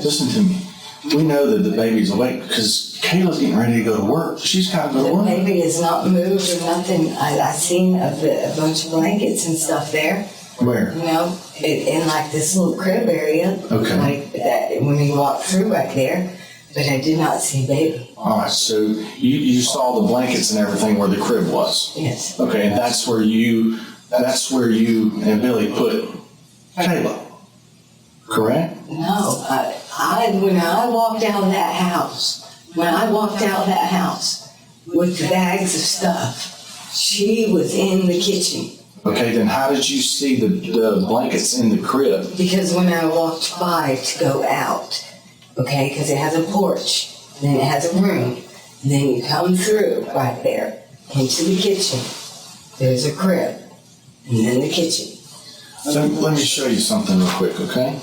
listen to me. We know that the baby's awake because Kayla's getting ready to go to work. She's got to go to work. The baby is not moved or nothing. I seen a bunch of blankets and stuff there. Where? You know, in like this little crib area. Okay. Like that when you walk through right there. But I did not see baby. All right, so you saw the blankets and everything where the crib was? Yes. Okay, and that's where you and Billy put Kayla, correct? No, when I walked out of that house with the bags of stuff, she was in the kitchen. Okay, then how did you see the blankets in the crib? Because when I walked by to go out, okay, because it has a porch, and then it has a room, and then you come through right there into the kitchen. There's a crib, and then the kitchen. Let me show you something real quick, okay?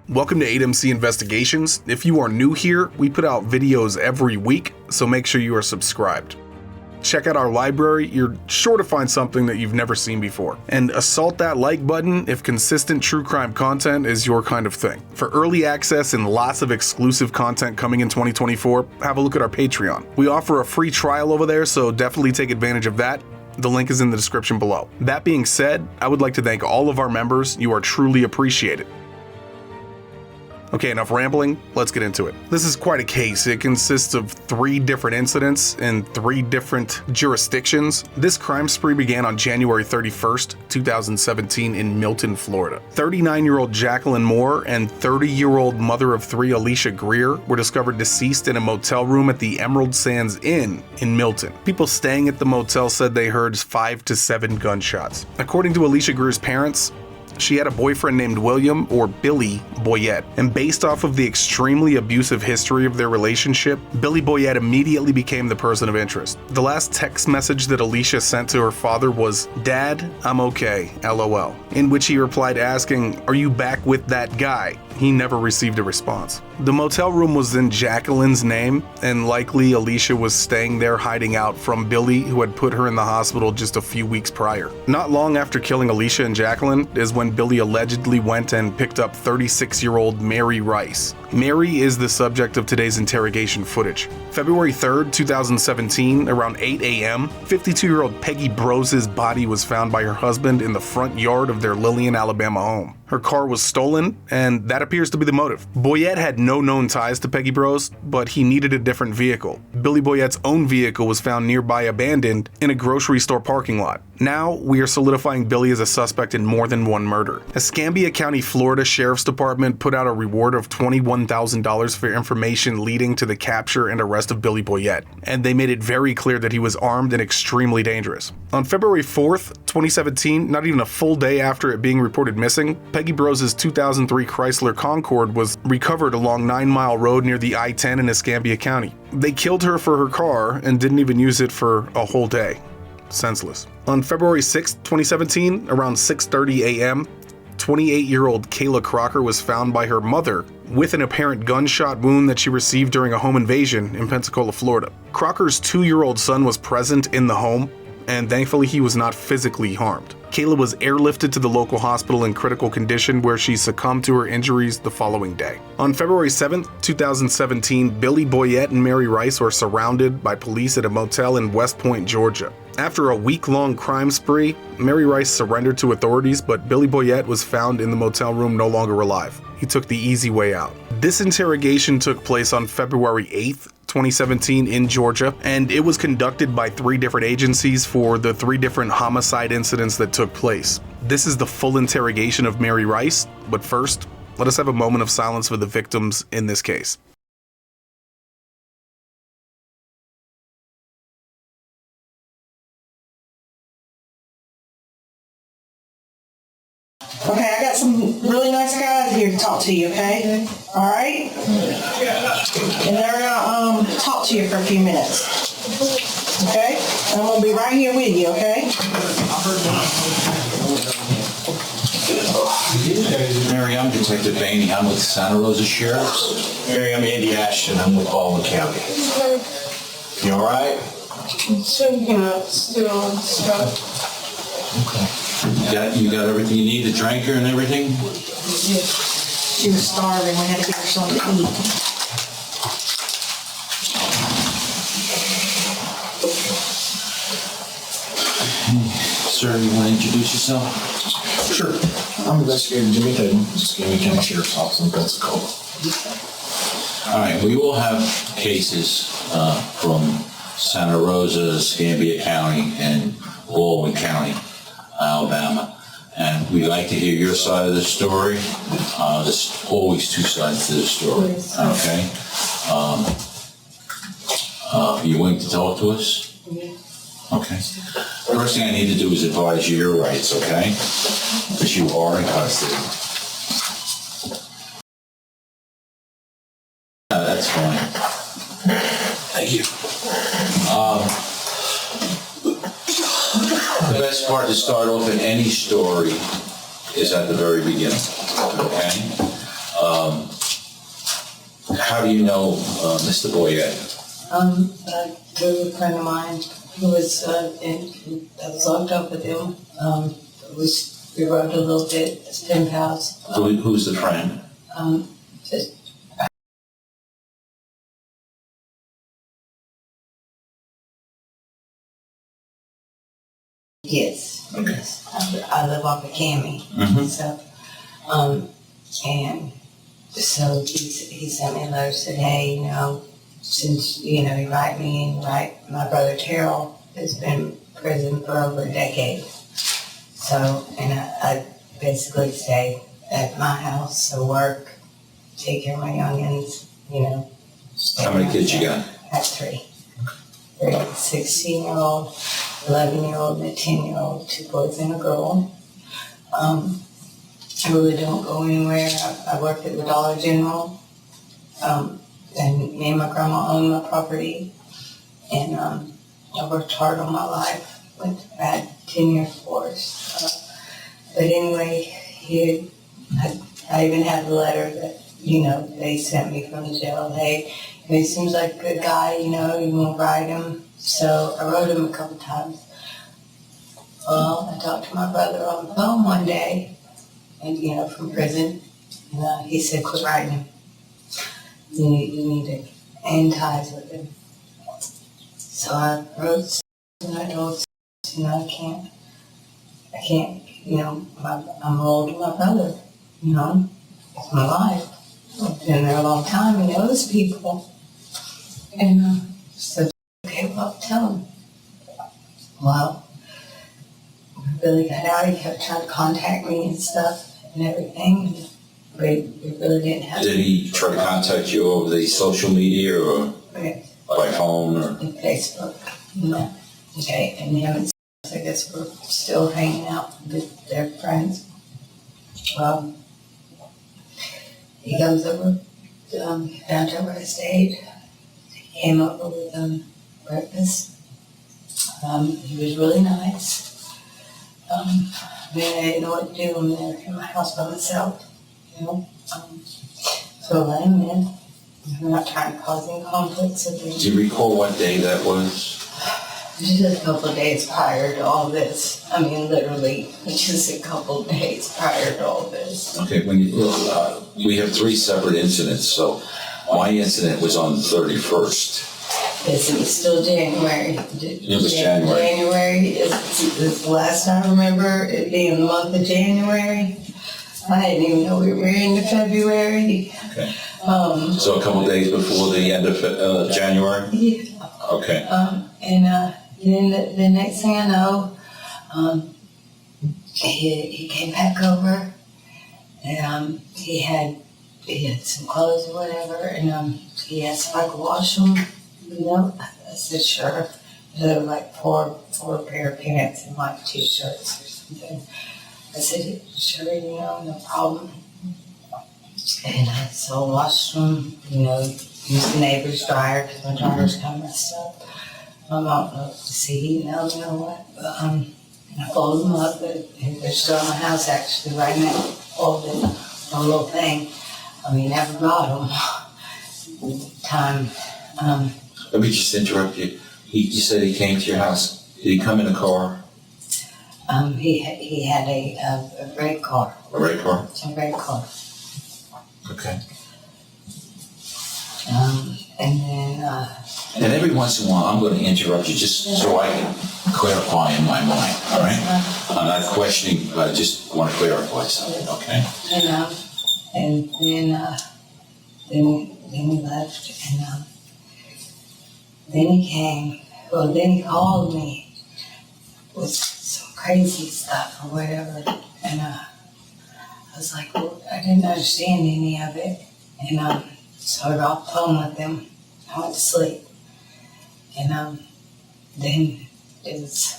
Welcome to 8MC Investigations. If you are new here, we put out videos every week, so make sure you are subscribed. Check out our library, you're sure to find something that you've never seen before. And assault that like button if consistent true crime content is your kind of thing. For early access and lots of exclusive content coming in 2024, have a look at our Patreon. We offer a free trial over there, so definitely take advantage of that. The link is in the description below. That being said, I would like to thank all of our members. You are truly appreciated. Okay, enough rambling, let's get into it. This is quite a case. It consists of 3 different incidents in 3 different jurisdictions. This crime spree began on January 31st, 2017 in Milton, Florida. 39-year-old Jacqueline Moore and 30-year-old mother of 3 Alicia Greer were discovered deceased in a motel room at the Emerald Sands Inn in Milton. People staying at the motel said they heard 5 to 7 gunshots. According to Alicia Greer's parents, she had a boyfriend named William, or Billy, Boyette, and based off of the extremely abusive history of their relationship, Billy Boyette immediately became the person of interest. The last text message that Alicia sent to her father was, "Dad, I'm okay, LOL," in which he replied asking, "Are you back with that guy?" He never received a response. The motel room was in Jacqueline's name, and likely Alicia was staying there hiding out from Billy, who had put her in the hospital just a few weeks prior. Not long after killing Alicia and Jacqueline is when Billy allegedly went and picked up 36-year-old Mary Rice. Mary is the subject of today's interrogation footage. February 3rd, 2017, around 8 a.m., 52-year-old Peggy Broz's body was found by her husband in the front yard of their Lillian, Alabama home. Her car was stolen, and that appears to be the motive. Boyette had no known ties to Peggy Broz, but he needed a different vehicle. Billy Boyette's own vehicle was found nearby abandoned in a grocery store parking lot. Now, we are solidifying Billy as a suspect in more than one murder. Escambia County, Florida Sheriff's Department put out a reward of $21,000 for information leading to the capture and arrest of Billy Boyette, and they made it very clear that he was armed and extremely dangerous. On February 4th, 2017, not even a full day after it being reported missing, Peggy Broz's 2003 Chrysler Concorde was recovered along 9 Mile Road near the I-10 in Escambia County. They killed her for her car and didn't even use it for a whole day. Senseless. On February 6, 2017, around 6:30 a.m., 28-year-old Kayla Crocker was found by her mother with an apparent gunshot wound that she received during a home invasion in Pensacola, Florida. Crocker's 2-year-old son was present in the home, and thankfully he was not physically harmed. Kayla was airlifted to the local hospital in critical condition where she succumbed to her injuries the following day. On February 7, 2017, Billy Boyette and Mary Rice were surrounded by police at a motel in West Point, Georgia. After a week-long crime spree, Mary Rice surrendered to authorities, but Billy Boyette was found in the motel room no longer alive. He took the easy way out. This interrogation took place on February 8th, 2017 in Georgia, and it was conducted by 3 different agencies for the 3 different homicide incidents that took place. This is the full interrogation of Mary Rice, but first, let us have a moment of silence for the victims in this case. Okay, I got some really nice guys here to talk to you, okay? All right? And they're gonna talk to you for a few minutes. Okay? And I'm gonna be right here with you, okay? Mary, I'm Detective Bainey. I'm with Santa Rosa Sheriff's. Mary, I'm Andy Ashton. I'm with Baldwin County. You all right? Shaking up still and stuff. You got everything you need, the drinker and everything? She was starving. We had to give her something to eat. Sir, you want to introduce yourself? Sure. I'm investigator Jimmy Tatum, Muscogee County Sheriff's Office in Pensacola. All right, we will have cases from Santa Rosa, Escambia County, and Baldwin County, Alabama. And we'd like to hear your side of the story. There's always two sides to the story, okay? You willing to talk to us? Okay. First thing I need to do is advise you your rights, okay? Because you are in custody. That's fine. Thank you. The best part to start off in any story is at the very beginning, okay? How do you know Mr. Boyette? There was a friend of mine who was I was locked up with him. We rode a little bit, his pen pals. Who's the friend? Just, yes. Okay. Yes. I live off of Cami. Mm-hmm. So, and so he sent me a letter, said, hey, since, you write me and write my brother Terrell has been in prison for over a decade. So, and I basically stay at my house, so work, take care of my youngins, How many kids you got? I have three. A 16-year-old, 11-year-old, and a 10-year-old, 2 boys and a girl. I really don't go anywhere. I work at the Dollar General. And me and my grandma own my property. And I worked hard all my life. I had 10-year course. But anyway, I even had the letter that, they sent me from the jail. Hey, he seems like a good guy, you want to write him. So I wrote him a couple times. Well, I talked to my brother on the phone one day, and from prison, and he said, quit writing him. You need to end ties with him. So I wrote, and I told, I can't, I'm old to my brother, it's my life. I've been there a long time, he knows people. And so, okay, well, tell him. Well, Billy got out, he kept trying to contact me and stuff and everything. We really didn't have. Did he try to contact you over the social media or by phone or? And Facebook, Okay, and him and I guess we're still hanging out with their friends. He comes over, down to where I stayed. He came over with breakfast. He was really nice. I didn't know what to do. I'm there in my house by myself. So I let him in. I'm not trying to cause any conflicts with him. Do you recall what day that was? Just a couple of days prior to all this. I mean, literally, just a couple of days prior to all this. Okay, we have 3 separate incidents, so my incident was on the 31st. Yes, it was still January. It was January. January is the last I remember it being the month of January. I didn't even know we were into February. Okay. So a couple of days before the end of January? Yeah. Okay. And then the next thing I know, he came back over, and he had some clothes or whatever, and he asked if I could wash them. I said sure. There were like four pair of pants and like 2 shirts or something. I said sure, no problem. And so I washed them, used the neighbor's dryer because my dryer's kind of messed up. I don't know if the heat now, what, but I folded them up, but they're still in my house actually right now, folded, a little thing. Never got them. Time. Let me just interrupt you. You said he came to your house. Did he come in a car? He had a red car. A red car? A red car. Okay. And then, And every once in a while, I'm going to interrupt you just so I can clarify in my mind, all right? I'm not questioning, but I just want to clarify something, okay? and then he left, and then he came. Well, then he called me with some crazy stuff or whatever, and I was like, well, I didn't understand any of it, and so I got off the phone with him. I went to sleep, and then it was,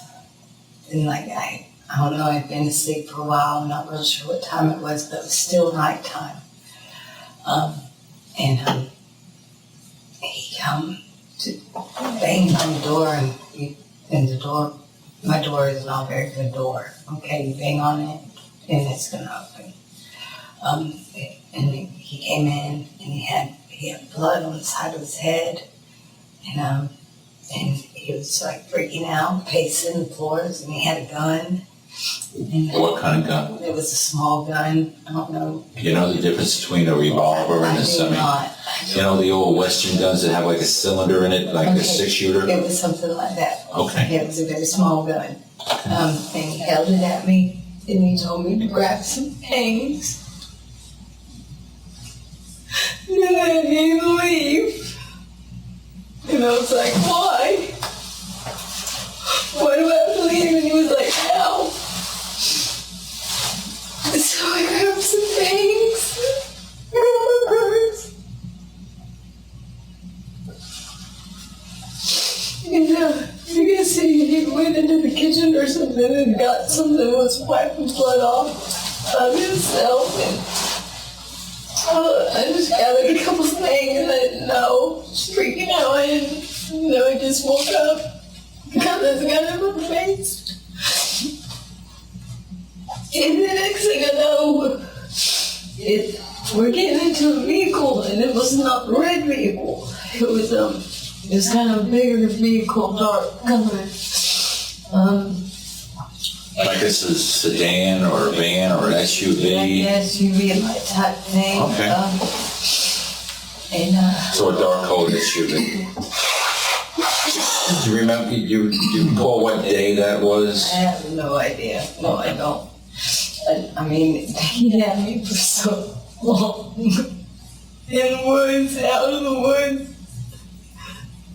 then like I don't know, I'd been asleep for a while. I'm not real sure what time it was, but it was still nighttime. And he come to bang on the door, and the door, my door is not a very good door. Okay, you bang on it, and it's gonna open. And he came in, and he had blood on the side of his head, and he was like freaking out, pacing the floors, and he had a gun. And, What kind of gun? It was a small gun. I don't know. You know the difference between a revolver and a semi? You know the old Western guns that have like a cylinder in it, like a 6-shooter? It was something like that. Okay. It was a very small gun. And he held it at me, and he told me to grab some things. And then I need to leave. And I was like, why? Why do I have to leave? And he was like, no. So I grabbed some things. I got my purse. And I guess he went into the kitchen or something and got something that was wiping blood off of himself. And I just gathered a couple things and I didn't know. Just freaking out. I didn't know. I just woke up because there's a gun in my face. And the next thing I know, we're getting into a vehicle, and it was not a red vehicle. It was kind of a bigger vehicle, dark color. Like it's a sedan or a van or an SUV? Like an SUV type thing. Okay. So a dark colored SUV. Do you remember, do you recall what day that was? I have no idea. No, I don't. I mean, he had me for so long. In the woods, out of the woods.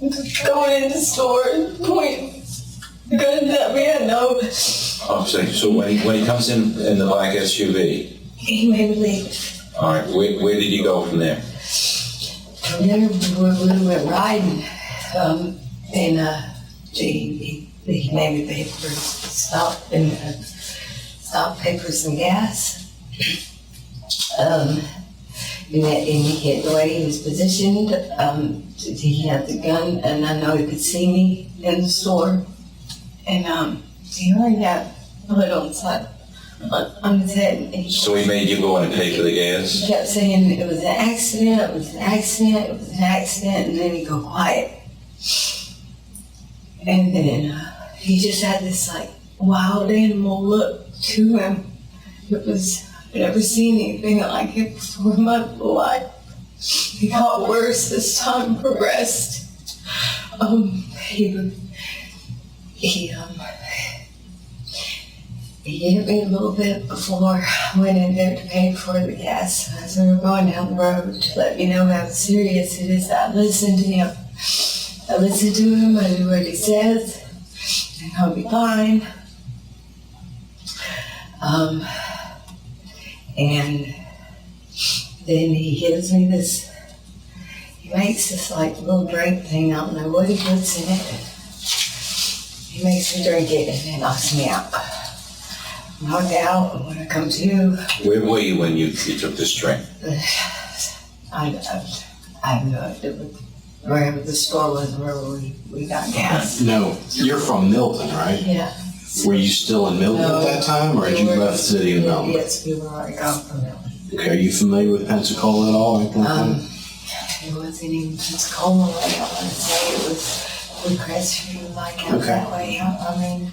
Just going into stores, pointing guns at me, I know. Oh, so when he comes in the black SUV? He made me leave. All right, where did you go from there? From there, we went riding. And he made me pay for stop papers and gas. And the way he was positioned, he had the gun, and I know he could see me in the store. And he already had blood on the side, on his head. And So he made you go in and pay for the he gas? kept saying it was an accident, it was an accident, it was an accident, and then he'd go quiet. And then he just had this like wild animal look to him. It was, I've never seen anything like it before in my life. It got worse as time progressed. He hit me a little bit before I went in there to pay for the gas as we were going down the road to let me know how serious it is. I listened to him. I listen to him, I do what he says, and I'll be fine. And then he gives me this, he makes this like little drink thing, I don't know what he puts in it. He makes me drink it and it knocks me out. I'm knocked out, and when I come to... Where were you when you took this drink? I have no idea. Wherever the store was where we got gas. No, you're from Milton, right? Yeah. Were you still in Milton at that time, or had you left the city of Milton? Yes, we were already gone from Milton. Okay, are you familiar with Pensacola at all? Anything like that? it wasn't even Pensacola way. I want to say it was Crestview, like out that way. I mean.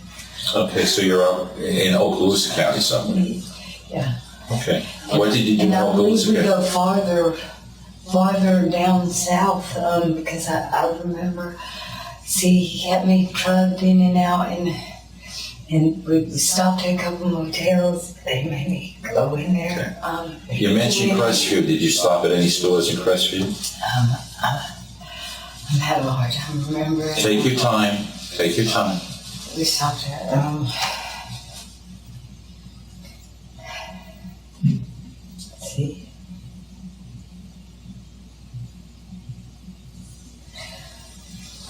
Okay, so you're up in Okaloosa County somewhere. Yeah. Okay. What did you do in And I believe Okaloosa we County? go farther down south, because I remember, he kept me plugged in and out, and we stopped at a couple motels. They made me go in there. You mentioned Crestview. Did you stop at any stores in Crestview? I'm having a hard time remembering. Take your time. Take your time. We stopped at, let's see.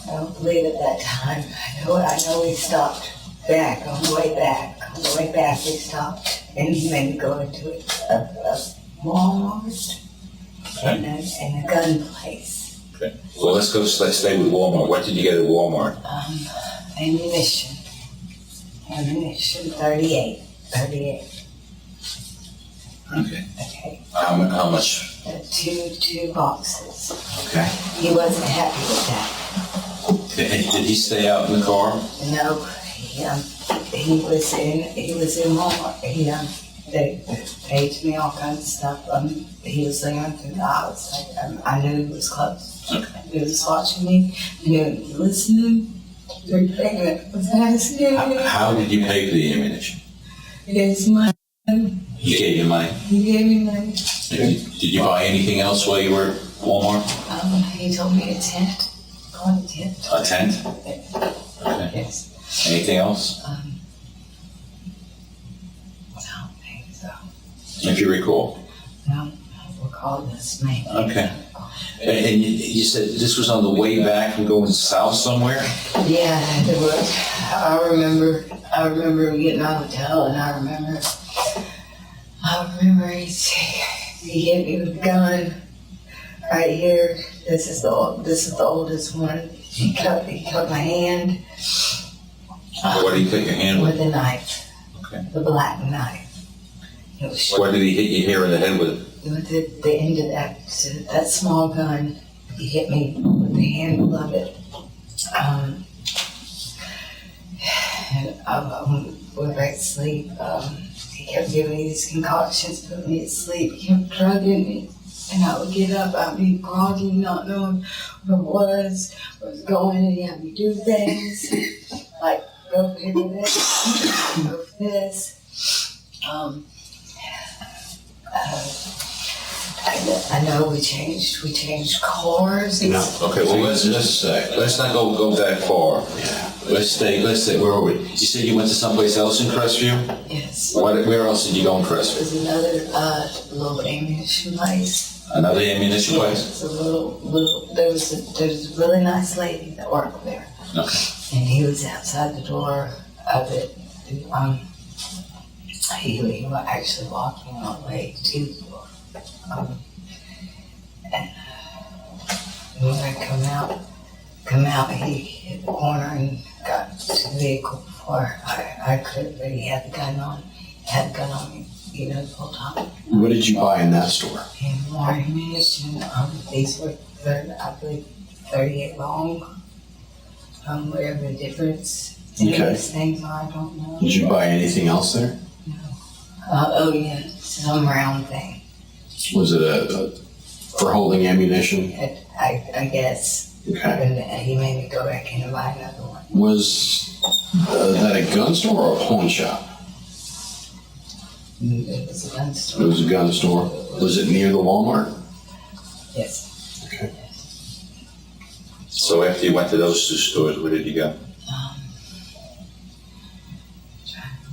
I don't believe at that time. I know we stopped back, on the way back. On the way back we stopped, and he made me go into a Walmart and a gun place. Okay. Well, let's stay with Walmart. What did you get at Walmart? Ammunition, 38. Okay. Okay. How much? Two boxes. Okay. He wasn't happy with that. Did he stay out in the car? No, he was in Walmart. They paid me all kinds of stuff. He was there through the house. I knew he was close. Okay. He was watching me. I knew he was listening. Everything was asking. How did you pay for the ammunition? He gave me money. He gave you money. He gave me money. Did you buy anything else while you were at Walmart? He told me a tent. Called a tent. A tent? Okay. Yes. Anything else? I don't think so. If you recall. No, we'll call this man. Okay. And you said this was on the way back from going south somewhere? Yeah, it was. I remember getting out of the hotel, and I remember he hit me with a gun right here. This is the oldest one. He cut my hand. What did he cut your hand With with? a knife. Okay. The black knife. It was What did he hit you here in the head with? with the end of that small gun. He hit me with the handle of it. And I went back to sleep. He kept giving me these concoctions, put me to sleep. He kept drugging me. And I would get up, I'd be groggy, not knowing what was going, and he had me do things. Like, go here with this, go for this. I know we changed cars. No. Okay, well, let's not go that far. Yeah. Let's stay, where are we? You said you went to someplace else in Crestview? Yes. Where else did you go in Crestview? There's another little ammunition place. Another ammunition place? It's a there was a really nice lady that worked there. Okay. And he was outside the door of it. He was actually walking on the way to the door. And when I come out, he hit the corner and got to the vehicle before I could, but he had the gun on. He had the gun on me, the whole time. What did you buy in that store? And more ammunition. These were, I believe, 38 long. Whatever the difference in Okay. these things are, I don't know. Did you buy anything else there? Oh yeah, some round thing. Was it a for holding ammunition? I guess. Okay. And he made me go back in and buy another one. Was that a gun store or a pawn shop? It was a gun It store. was a gun store. Was it near the Walmart? Yes. Okay. So after you went to those two stores, where did you go? Trying to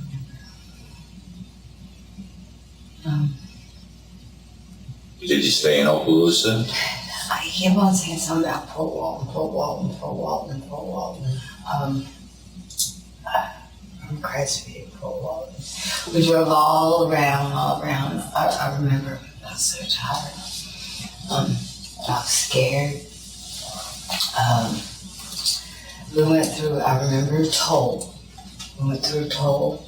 remember. Did you stay in Okaloosa? I kept on saying something about Fort Walton. From Crestview, Fort Walton. We drove all around. I remember I was so tired. I was scared. We went through, I remember, a toll. We went through a toll.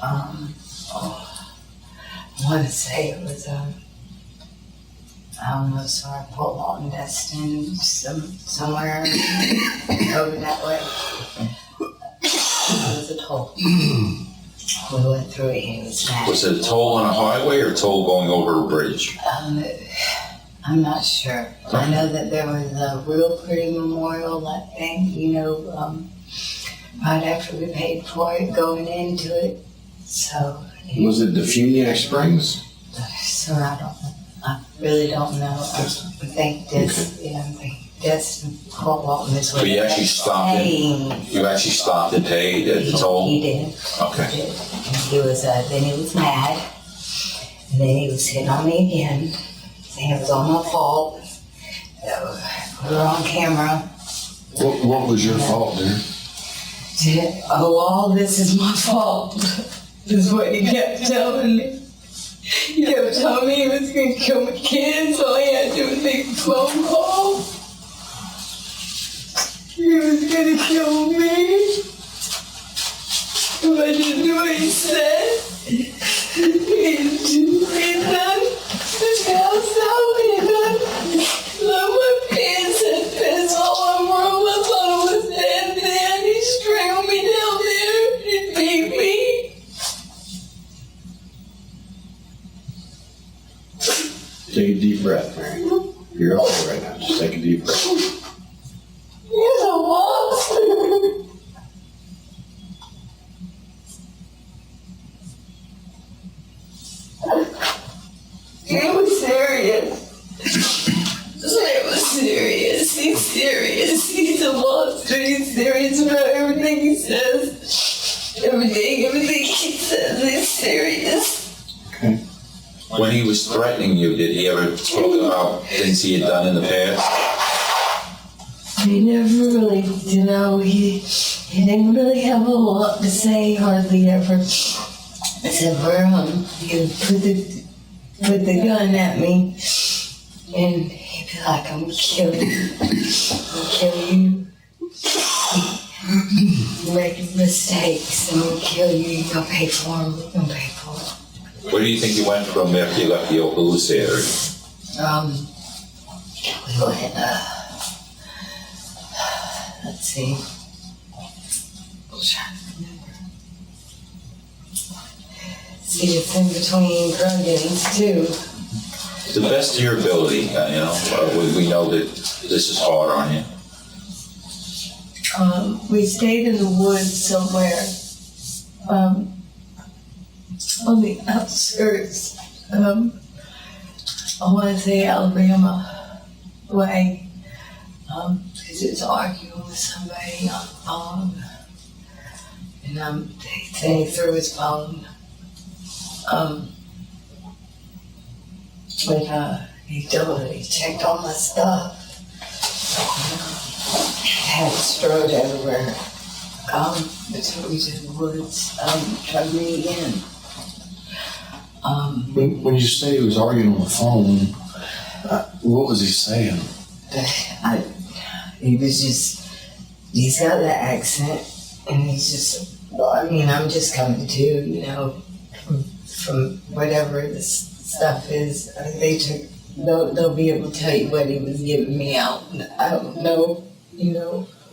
I want to say it was, I don't know, sort of Port Walton, Destin, somewhere over that way. It was a toll. We went through it, and it was bad. Was it a toll on a highway or a toll going over a bridge? I'm not sure. I know that there was a real pretty memorial, that thing, right after we paid for it, going into it. So. Was it Defuniak Springs? So I really don't know. I think that's Port Walton is So what you actually stopped and paid at the toll? He did. Okay. He did. And he was, then he was mad. And then he was hitting on me again. Saying it was all my fault. So we were on camera. What was your fault, dude? Oh, all this is my fault. Is what he kept telling me. He kept telling me he was going to kill my kids. All he had to do was make a phone call. He was going to kill me if I didn't do what he said. He done the house out. He done my pants and piss all over him. I thought I was dead then. He strangled me down there. He beat me. Take a deep breath, Mary. You're okay right now. Just take a deep breath. He's a monster. He was serious. It was serious. He's serious. He's a monster. He's serious about everything he says. Everything he says, he's serious. Okay. When he was threatening you, did he ever talk about things he had done in the past? He never really, he didn't really have a lot to say, hardly ever. Except for he would put the gun at me, and he'd be like, "I'm gonna kill you. I'm gonna kill you. You're making mistakes. I'm gonna kill you. You're gonna pay for them. You're gonna pay for them." Where do you think you went from after you left the Okaloosa area? We went, let's see. I'm trying to remember. See, it's in between Grogan's too. To the best of your ability, we know that this is hard on you. We stayed in the woods somewhere, on the outskirts, I want to say Alabama way, because it was arguing with somebody on the phone, and they threw his phone, but he checked all my stuff. Had it strode everywhere. Between the woods, drug me in. When you say he was arguing on the phone, what was he saying? He's got that accent, and he's just, I'm just coming to, from whatever this stuff is. They'll be able to tell you what he was giving me out. I don't know,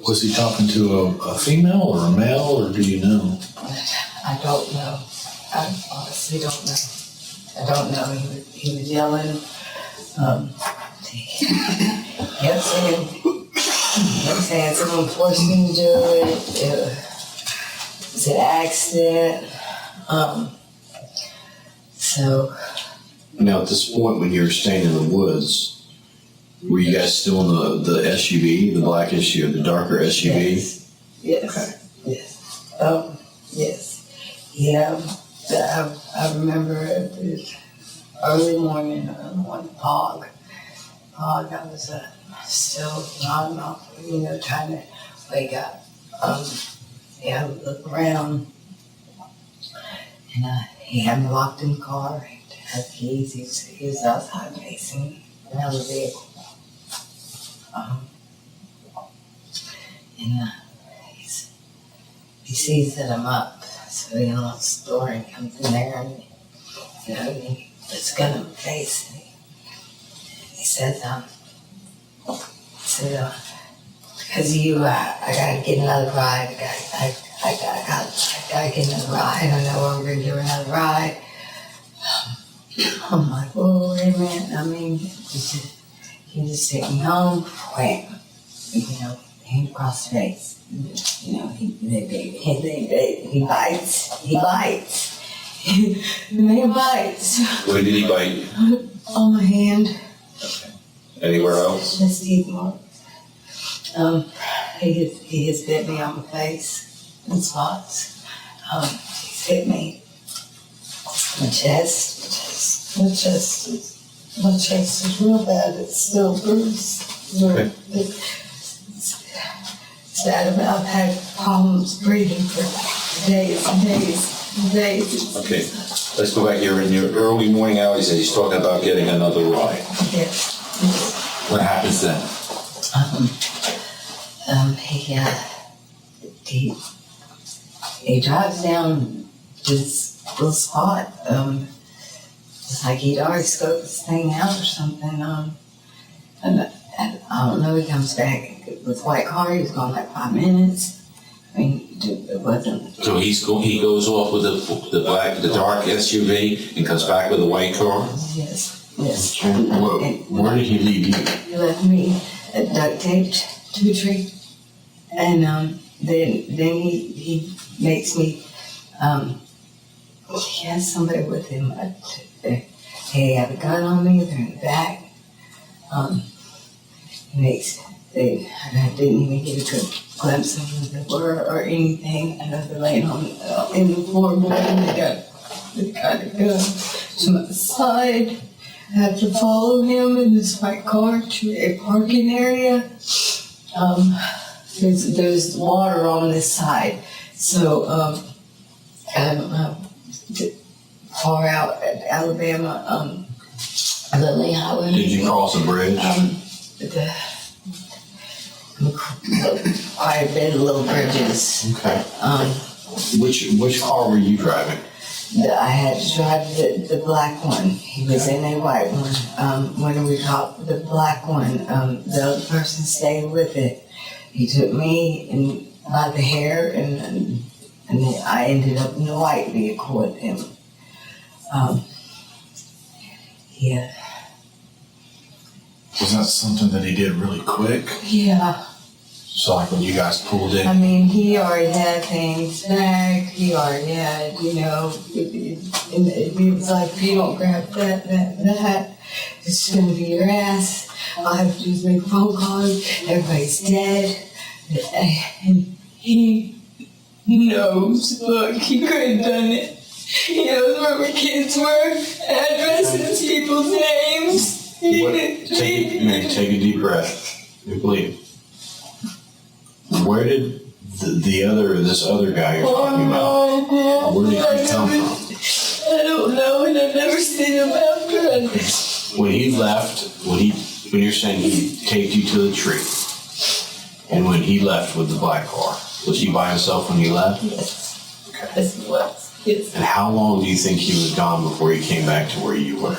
Was he talking to a female or a male, or do you know? I don't know. I honestly don't know. I don't know. He was yelling. He kept saying someone forced me to do it. It was an accident. So. Now, at this point, when you were staying in the woods, were you guys still in the SUV, the black SUV, the darker SUV? Yes. Okay. Yes. Yes. Yeah. I remember it was early morning on Pog. I was still nodding off, trying to wake up. I would look around, and he had me locked in the car. He had the keys. He was outside facing another vehicle. He sees that I'm up, so he unlocks the door and comes in there, and he puts a gun in my face, and says, because of you, I gotta get another ride. I gotta get another ride. I don't know when we're gonna get another ride. I'm like, whoa, wait a minute. I mean, he just take me home, wham, hand across the face. He bites. The man bites. Where did he bite? On my hand. Anywhere else? Just teeth marks. He has bit me on my face in spots. He's hit me. My chest is real bad. It's still bruised. Okay. It's bad. I've had problems breathing for days and days and days. Okay, let's go back here. In your early morning hours, he's talking about getting another ride. Yes. What happens then? He drives down this little spot. It's like he'd already scoped this thing out or something. And I don't know. He comes back with a white car. He was gone like 5 minutes. I mean, it wasn't. So he goes off with the dark SUV and comes back with a white car. Yes. Where did he leave you? He left me duct taped to a tree, and then he makes me. He has somebody with him. They have a gun on me. They're in the back. I didn't even get a glimpse of who they were or anything. I know they're laying in the floorboard, and they got a gun to my side. I had to follow him in this white car to a parking area. There's water on this side, so I don't know. Far out at Alabama, Lily Highway. Did you cross a bridge? Quite a bit of little bridges. Okay. Which car were you driving? I had to drive the black one. He was in a white one. When we got the black one, the other person stayed with it. He took me by the hair, and then I ended up in the white vehicle with him. Yeah. Was that something that he did really quick? Yeah. So like when you guys pulled in? I mean, he already had things back. He already had, it was like, if you don't grab that, it's going to be your ass. All I have to do is make a phone call. Everybody's dead. And he knows, look, he could have done it. He knows where my kids were, addresses, people's names. Take a deep breath. You believe. Where did this other guy you're talking about? Where did he come from? I don't know, and I've never seen him after. When he left, when you're saying he taped you to the tree, and when he left with the black car, was he by himself when he left? Yes. Okay. Yes, he was. Yes. And how long do you think he was gone before he came back to where you were?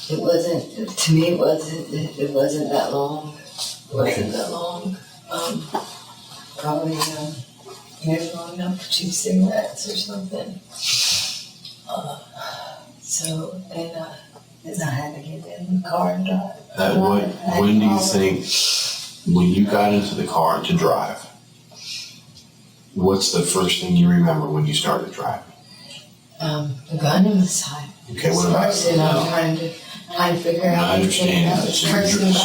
It wasn't. To me, it wasn't that long. It wasn't that long. Probably maybe long enough for 2 cigarettes or something. So then I had to get in the car and drive. When do you think, when you got into the car to drive, what's the first thing you remember when you started driving? The gun in the side. Okay, what about it? I'm trying to figure out. I understand. So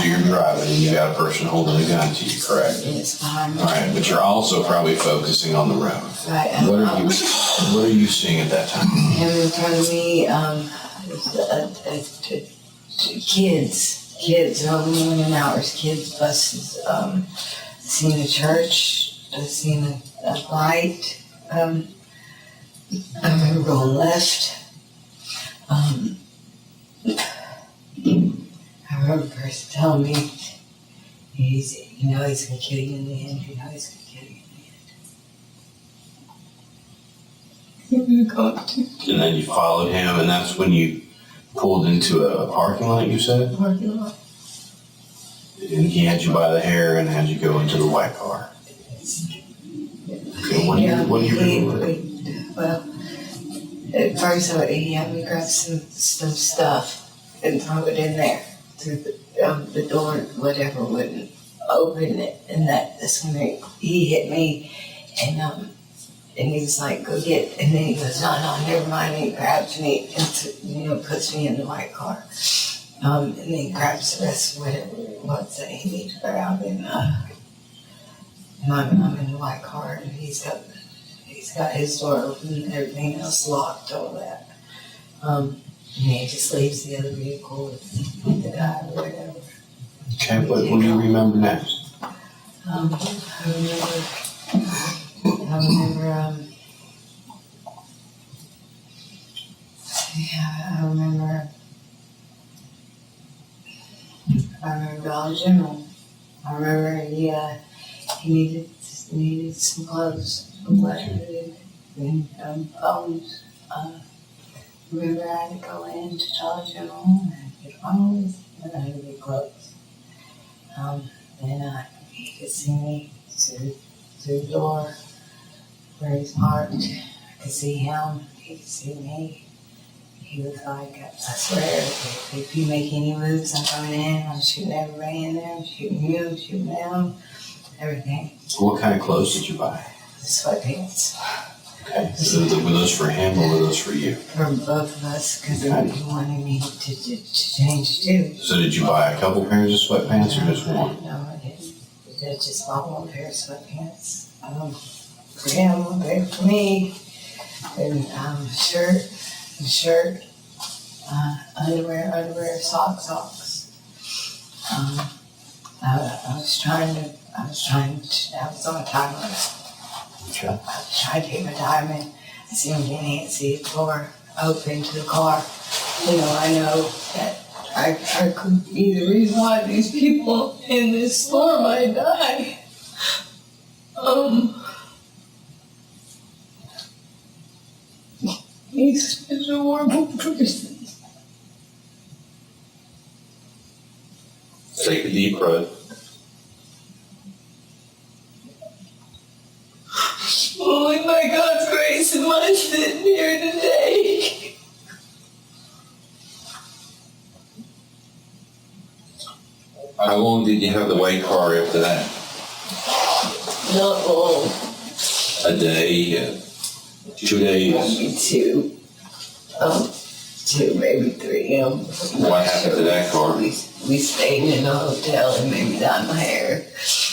you're driving and you got a person holding a gun to you, correct? Yes, behind me. All right, but you're also probably focusing on the road. Right. What are you seeing at that time? Him in front of me, kids, early morning hours, kids, buses, seen a church, seen a light. I remember going left. I remember a person telling me, he's gonna kill you in the end. He's gonna kill you in the end. And then you followed him, and that's when you pulled into a parking lot, you said? Parking lot. And he had you by the hair and had you go into the white car. Okay, what do you remember? Well, at first he had me grab some stuff and throw it in there through the door, whatever wouldn't open it, and that's when he hit me, and he was like, "Go get," and then he goes, "No, never mind." And he grabs me and puts me in the white car, and then he grabs the rest of whatever it was that he needed to grab, and I'm in the white car, and he's got his door open and everything else locked, all that. And he just leaves the other vehicle with the guy or whatever. Okay, what do you remember next? I remember, Dollar General. I remember he needed some clothes. And phones. Remember I had to go into Dollar General and get phones and I had to get clothes. Then he could see me through the door where he's parked. I could see him. He could see me. He was like, I swear, if you make any moves, I'm coming in. I'm shooting everybody in there. I'm shooting you, shooting them, everything. What kind of clothes did you buy? Sweatpants. Okay, so were those for him or were those for you? For both of us, because he wanted me to change too. So did you buy a couple pairs of sweatpants or just one? No, I didn't. I just bought one pair of sweatpants. For him, one pair for me. And shirt, underwear, socks. I was on a timer. Okay. I was trying to take my time and I see him getting antsy, the door open to the car. I know that I could be the reason why these people in this store might die. He's such a horrible person. Take a deep breath. Only by God's grace am I sitting here today. How long did you have the white car after that? Not long. A day? 2 days? Maybe two, maybe three. What happened to that car? We stayed in a hotel and made me dye my hair.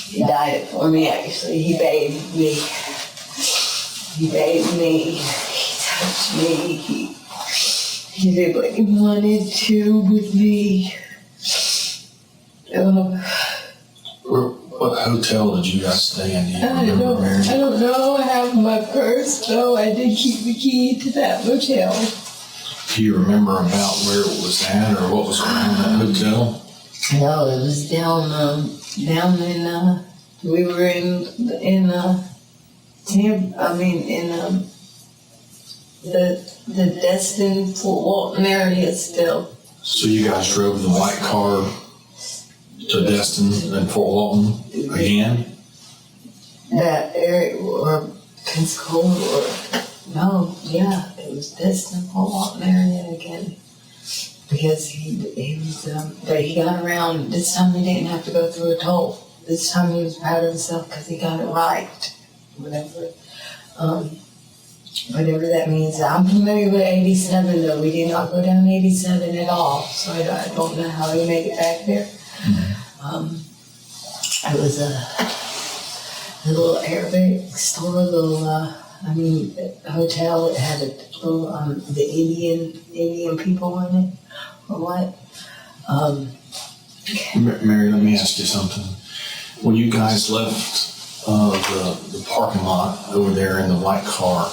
He dyed it for me, actually. He bathed me. He touched me. He did what he wanted to with me. What hotel did you guys stay in? Do you I remember, Mary? don't know. I have my purse, though. I did keep the key to that motel. Do you remember about where it was at or what was around that hotel? No, it was down in, we were in the Destin, Fort Walton area still. So you guys drove the white car to Destin and Fort Walton again? That area, or Pensacola, it was Destin, Fort Walton area again. Because he was, but he got around. This time he didn't have to go through a toll. This time he was proud of himself because he got it right. Whatever that means. I'm familiar with 87 though. We did not go down 87 at all. So I don't know how he made it back there. It was a little Arabic store, hotel. It had a little, the Indian people in it, or what? Mary, let me ask you something. When you guys left the parking lot over there in the white car,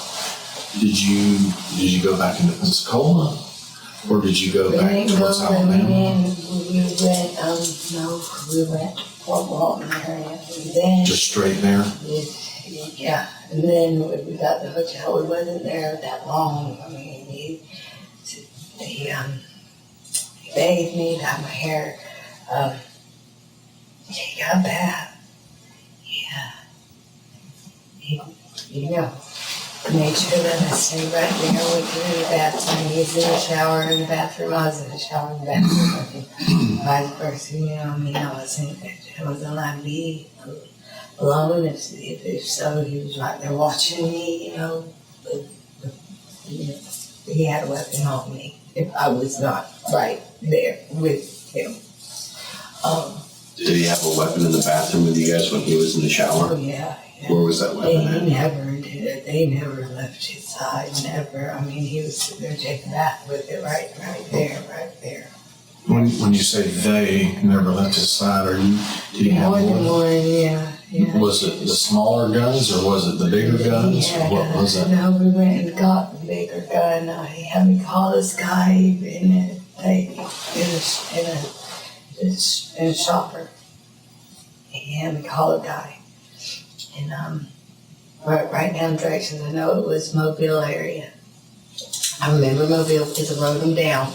did you go back into Pensacola, or did you go back towards Alabama? We went to Fort Walton area. Then, Just straight there? yeah, and then when we got the hotel, we wasn't there that long. bathed me, got my hair. He got a bath. Yeah. You know, made sure that I stayed right there with him in the bathroom. He's in the shower in the bathroom. I was in the shower in the bathroom. Vice versa, you know. I mean, I wasn't allowed to be alone. If so, he was right there watching me, you know. He had a weapon on me if I was not right there with him. Did he have a weapon in the bathroom with you guys when he was in the shower? Oh, yeah. Where was that weapon at? He never did it. They never left his side, never. I mean, he was sitting there taking a bath with it right there. When you say they never left his side, did he have More than one? one, yeah. Was it the smaller guns or was it the bigger guns? Yeah, What was it? no, we went and got the bigger gun. He had me call this guy in a shopper. He had me call a guy. And right down directions. I know it was Mobile area. I remember Mobile because I wrote them down.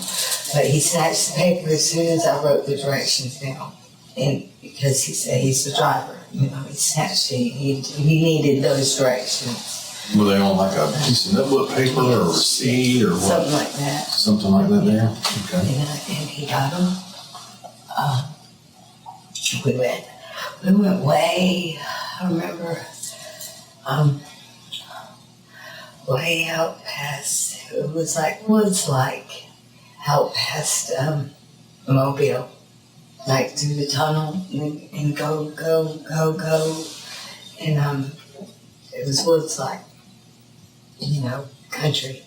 But he snatched the paper as soon as I wrote the directions down. And because he said he's the driver. You know, he snatched it. He needed those directions. Were they on like a piece of notebook paper or a receipt or what? Something like that. Something like that there? Okay. And he got them. We went way, I remember, way out past, it was like woods out past Mobile, like through the tunnel and go. And it was woods like, you know, country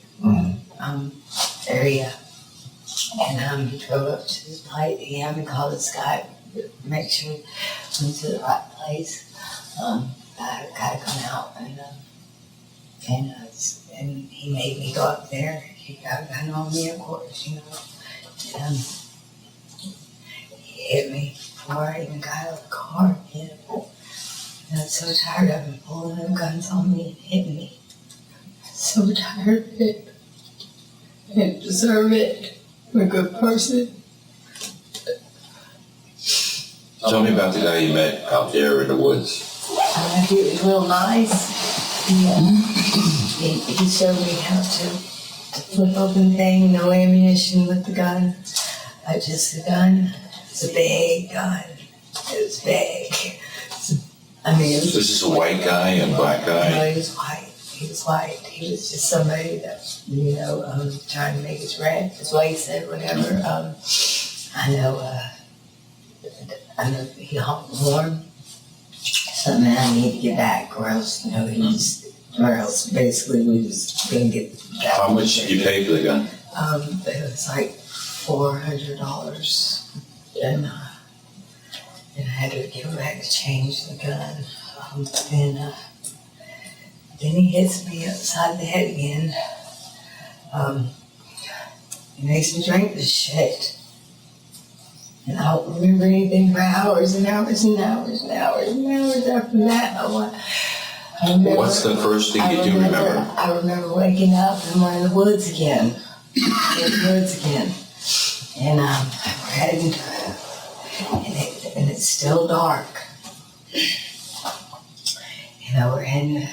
area. And he drove up to his place. He had me call this guy, make sure we went to the right place. I had a guy come out and he made me go up there. He got a gun on me, of course, you know. And he hit me before I even got out of the car. You know. And I'm so tired of him pulling them guns on me and hitting me. So tired of it. I didn't deserve it. I'm a good person. Tell me about the guy you met out there in the woods. He was real nice. He showed me how to flip open thing, no ammunition with the gun. Just the gun. It's a big gun. It was big. I mean, Was this a white guy and black guy? No, he was white. He was just somebody that, you know, trying to make his rent. That's why he said whatever. I know he honked the horn. Something I need to get back, or else, you know, basically we just gonna get back. How much did you pay for the gun? It was like $400, and I had to give him back to change the gun. Then he hits me upside the head again. He makes me drink this shit. And I don't remember anything for hours and hours and hours and hours and hours after that. I remember, What's the first thing you do remember? I remember waking up and we're in the woods again. And we're heading, and it's still dark. You know, we're heading.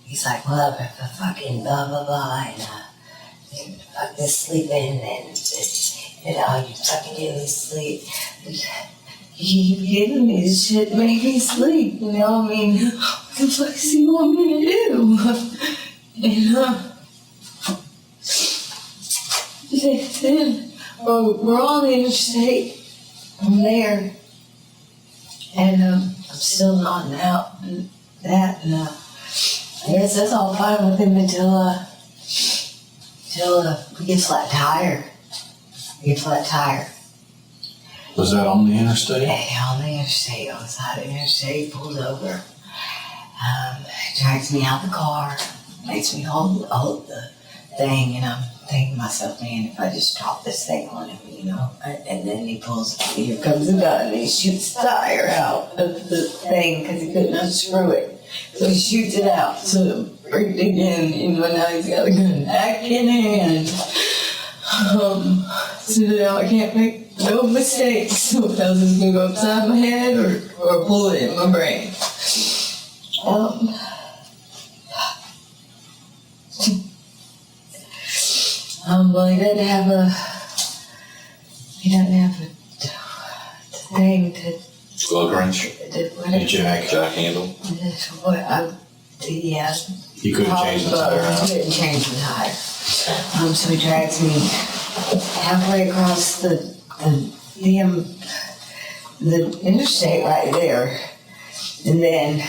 He's like, well, if I fucking blah, blah, blah, and fuck this sleeping, and you fucking get me sleep. You giving me this shit to make me sleep, you know, I mean, what the fuck does he want me to do? And, then, we're on the interstate, I'm there, and I'm still nodding out, and that, and I guess that's all fine with him until we get a flat tire. Was that on the interstate? Yeah, on the interstate, on the side of the interstate, pulls over, drags me out the car, makes me hold the thing, and I'm thinking to myself, man, if I just drop this thing on him, you know, and then here comes the gun, and he shoots the tire out of the thing because he couldn't unscrew it. So he shoots it out, so break it again, you know, now he's got a gun back in hand. So now I can't make no mistakes because it's gonna go upside my head or pull it in my brain. Well, he doesn't have a thing to, Glove wrench, Hey, Jack. jack handle. yeah. You couldn't change the tire I out. couldn't change the tire. So he drags me halfway across the interstate right there. And then,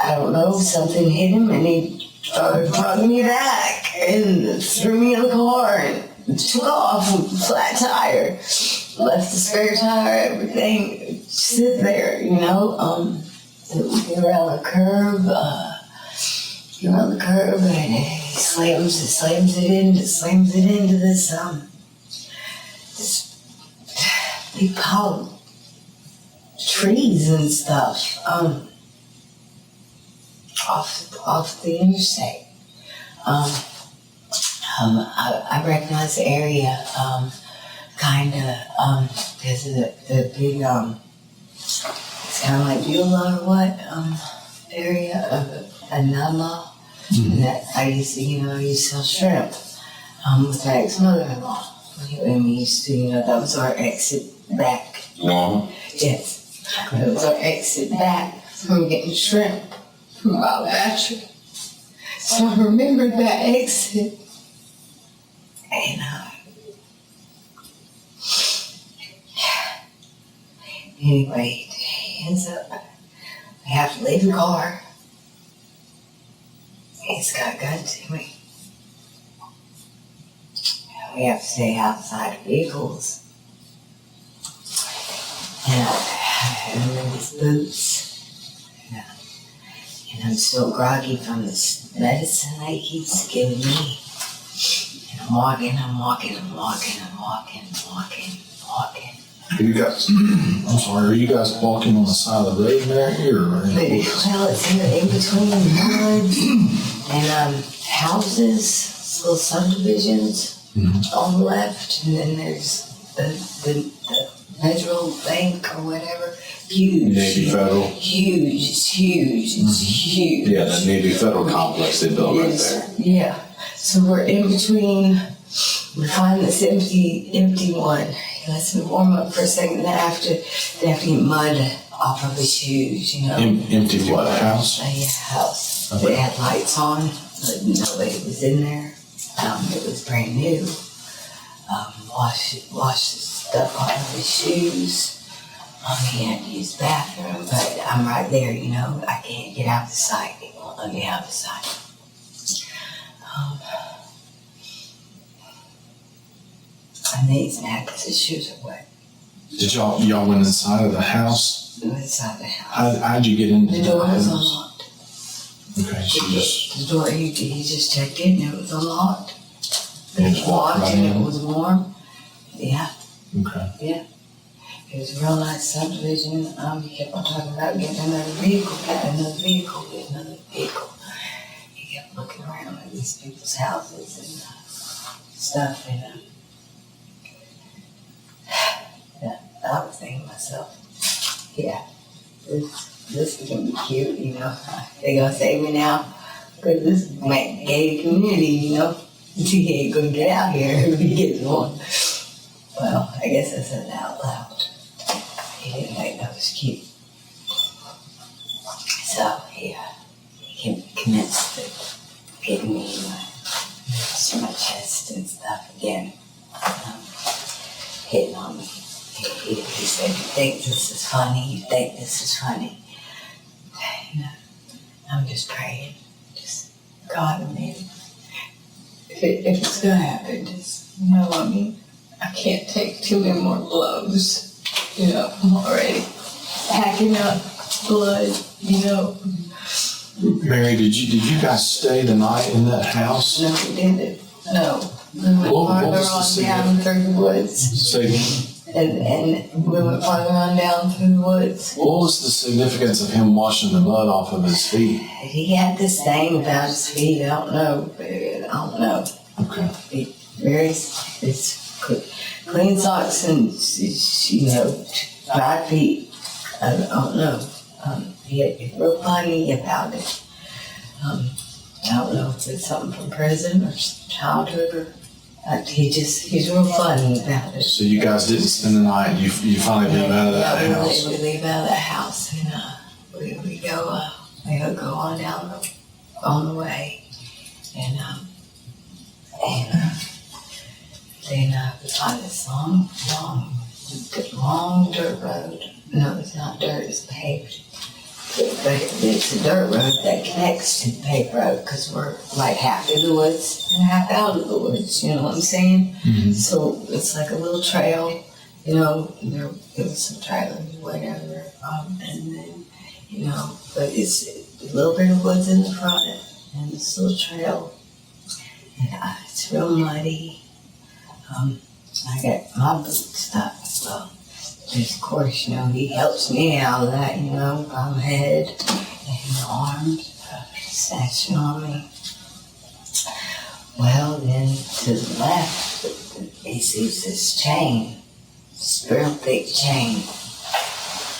I don't know, something hit him and he started drugging me back and threw me in the car and took off with a flat tire. Left the spare tire, everything sit there, you know. Get around the curb, and he slams it into this big pile of trees and stuff, off the interstate. I recognize the area, because of the big, it's kind of like Beulah or what, area of Anama. Mm-hmm. That I used to sell shrimp, with my ex-mother-in-law. And we used to, that was our exit back. Normal. Yes, that was our exit back from getting shrimp from Wild Batcher. So I remembered that exit. And, anyway, he ends up, we have to leave the car. He's got a gun to me. We have to stay outside of vehicles. And I'm in these boots. And I'm still groggy from this medicine that he keeps giving me. And I'm walking. Are you guys, I'm sorry, are you guys walking on the side of the road, Mary, or in the woods? Well, it's in between woods and houses, little subdivisions on the left, and then there's the Federal Bank or whatever. Huge. Navy Federal. Huge. It's huge. It's huge. Yeah, that Navy Federal complex they built right there. Yeah. So we're in between. We find this empty one. He lets me warm up for a second. Then after get mud off of his shoes, Empty what, house? Yeah, house. Okay. It had lights on, but nobody was in there. It was brand new. Washed the stuff off of his shoes. He had to use the bathroom, but I'm right there, I can't get out the sight. They won't let me out the sight. And then he's mad because his shoes are wet. Did y'all went inside of the house? Inside the house. How'd you get into The door was house? unlocked. Okay, she just, The door, he just checked in and it was unlocked. And It just was walked locked right and in? it was warm. Yeah, okay. it was a real nice subdivision. He kept on talking about getting another vehicle. He kept looking around at these people's houses and stuff, I was thinking to myself, this is gonna be cute, They gonna save me now, because this is my gay community, He ain't gonna get out here if he gets one. Well, I guess I said it out loud. He didn't think that was cute. So he commenced to getting me my chest and stuff again, hitting on me. He said, "You think this is funny? I'm just praying. Just, God, man, if it's gonna happen, just, I can't take too many more blows. I'm already hacking up blood, Mary, did you guys stay the night in that house? No, we didn't. No. We went What farther was the on down through the woods. Say again? And we went farther on down through the woods. What was the significance of him washing the mud off of his feet? He had this thing about his feet. I don't know. Okay. It's clean socks and, 5 feet. I don't know. He's real funny about it. I don't know if it's something from prison or childhood or. He's real funny about it. So you guys didn't spend the night. You finally leave out of that house. We leave out of the house and we go on down on the way and then we find this long dirt road. No, it's not dirt. It's paved. But it's a dirt road that connects to the paved road because we're like half in the woods and half out of the woods, you know what I'm saying? Mm-hmm. So it's like a little trail, there was some trailers, whatever, and then, but it's a little bit of woods in the front and this little trail, and it's real muddy. I got my boots stuck, well. Of course, he helps me out of that, my head and arms snatching on me. Well, then to the left, he sees this chain, this real thick chain.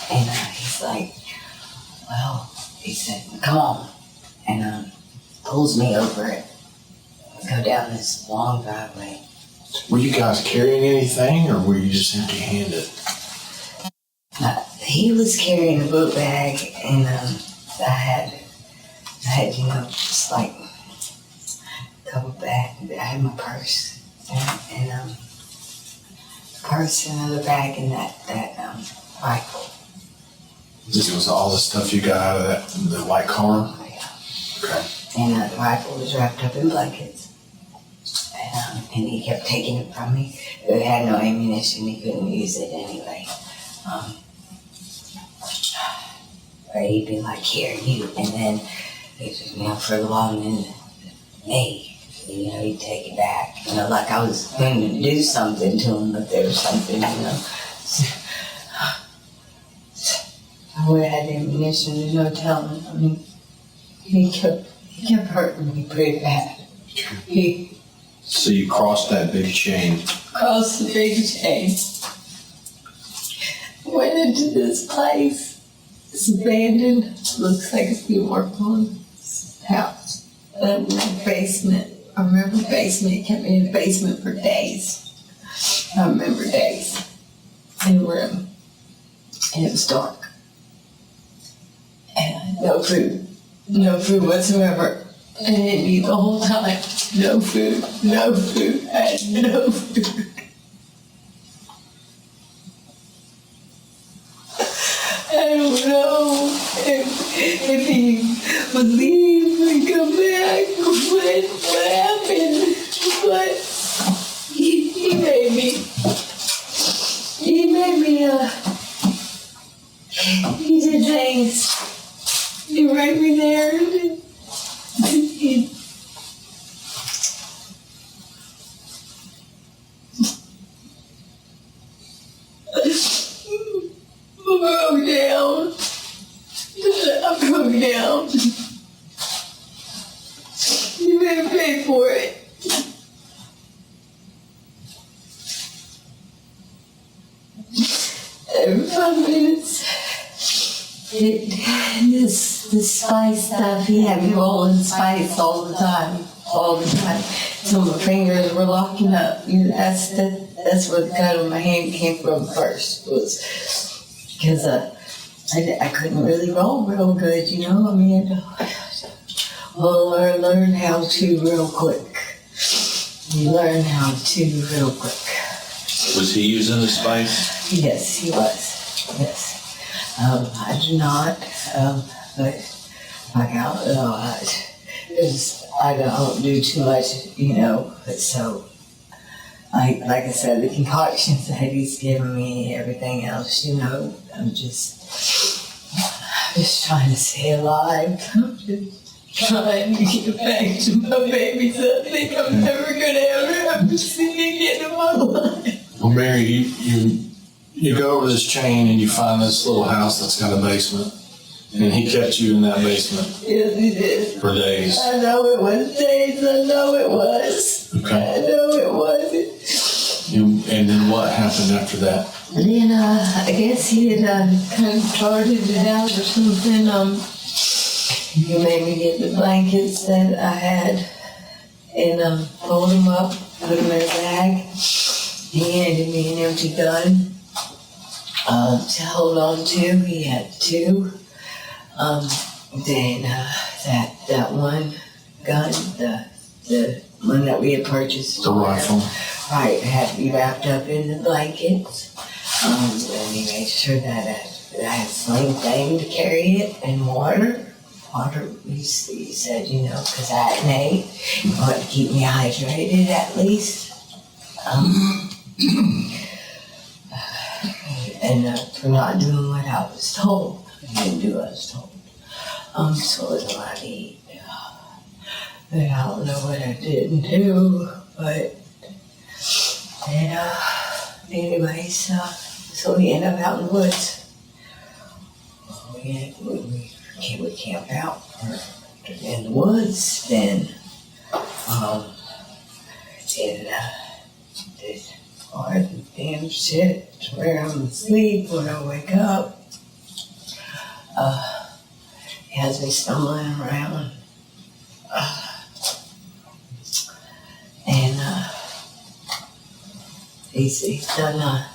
And he's like, he said, come on. And pulls me over it. We go down this long driveway. Were you guys carrying anything, or were you just empty-handed? He was carrying a book bag, and I had, just like a couple bags. I had my purse, and purse and another bag, and that rifle. This was all the stuff you got out of the white car? Oh, yeah. Okay. And the rifle was wrapped up in blankets, and he kept taking it from me. It had no ammunition. He couldn't use it anyway. Or he'd be like, here, you, and then for a while, and then me, he'd take it back, like I was going to do something to him, but there was something, I would have had ammunition, there's no telling. I mean, he kept hurting me pretty bad. So you crossed that big chain. Crossed the big chain. Went into this place. It's abandoned. Looks like it's been worked on. House. Basement. I remember the basement. Kept me in the basement for days. I remember days. In the room. And it was dark. And no food. No food whatsoever. I didn't eat the whole time. No food. No food. I had no food. I don't know if he would leave and come back, what happened, but he made me, he did things, he right me there, broke down. I broke down. You better pay for it. Every 5 minutes, this spice stuff, he had me rolling spice all the time. So my fingers were locking up. That's where the cut on my hand came from first, was because I couldn't really roll real good, I learn how to real quick. You learn how to real quick. Was he using the spice? Yes, he was. Yes. I do not, but I don't do too much, but so, like I said, the concoctions that he's given me, everything else, I'm just trying to stay alive. I'm just trying to get back to my babies. I think I'm never going to ever have to see again in my life. Well, Mary, you go over this chain and you find this little house that's got a basement. And he kept you in that basement. Yes, he did. For days. I know it was days. I know it was. Okay. I know it wasn't. And then what happened after that? Then I guess he had kind of charted it out or something. He made me get the blankets that I had and fold them up, put them in a bag. He handed me an empty gun to hold on to. He had two. Then that one gun, the one that we had purchased. The rifle. Right, had to be wrapped up in the blankets. And he made sure that I had a sling thing to carry it and water. Water, he said, because I hadn't ate. He wanted to keep me hydrated at least. And for not doing what I was told. I didn't do what I was told. So it was a lot to eat. And I don't know what I didn't do, but anyways, so we ended up out in the woods. We camp out in the woods then. Did all the damn shit to where I'm asleep when I wake up. He has me stumbling around. And he's done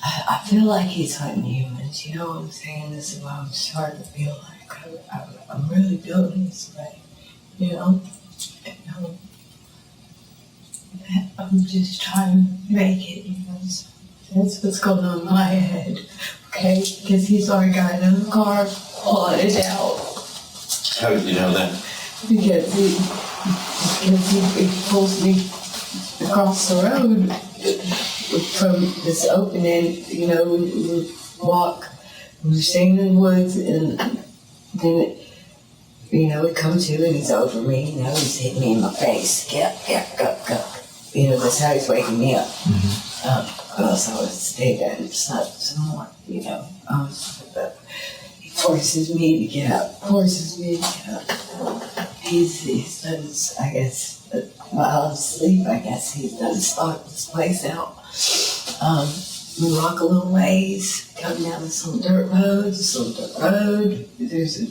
I feel like he's hunting humans, you know what I'm saying? This is why I'm starting to feel like I'm really building this way, And, I'm just trying to make it, So that's what's going on in my head, okay? Because he's already got another car plotted out. How did you know that? Because he pulls me across the road from this opening, we walk, we're staying in the woods, and then, we come to and he's over me, he's hitting me in my face, go. That's how he's waking me up. Else I would stay there and slept some more, but he forces me to get up, He's done, I guess, while I was asleep, I guess he's done stalked this place out. We walk a little ways, come down this little dirt road, There's a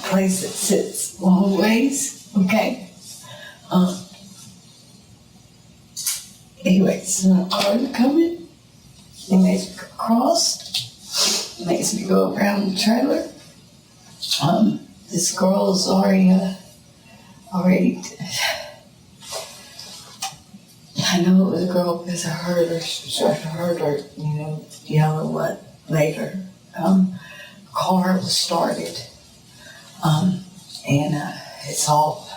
place that sits long ways, okay? Anyway, so when I'm coming, he makes me cross, makes me go around the trailer. This girl's already, I know it was a girl because I heard her, yell what later. Car was started, and it's all,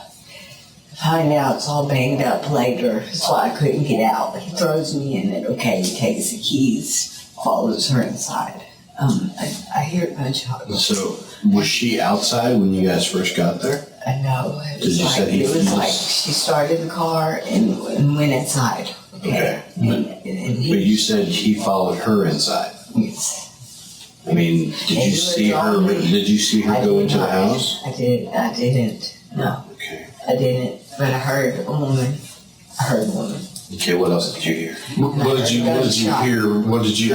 find out it's all banged up later, so I couldn't get out. He throws me in it, okay, he takes the keys, follows her inside. I hear a gunshot. So, was she outside when you guys first got there? I know. It was like she started the car and went inside. Okay. And But you said he followed her inside. Yes. I mean, did you see her go into the house? I didn't. No. Okay. I didn't. But I heard a woman. Okay, what else did you hear? What did you hear?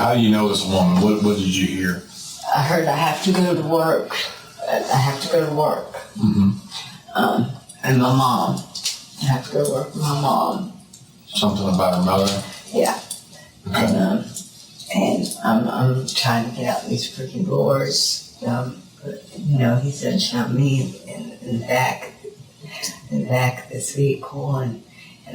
How do you know it's a woman? What did you hear? I heard I have to go to work. Mm-hmm. And my mom. I have to go to work with my mom. Something about her mother? Yeah. Okay. And I'm trying to get out these freaking doors. He said shot me in the back this vehicle, and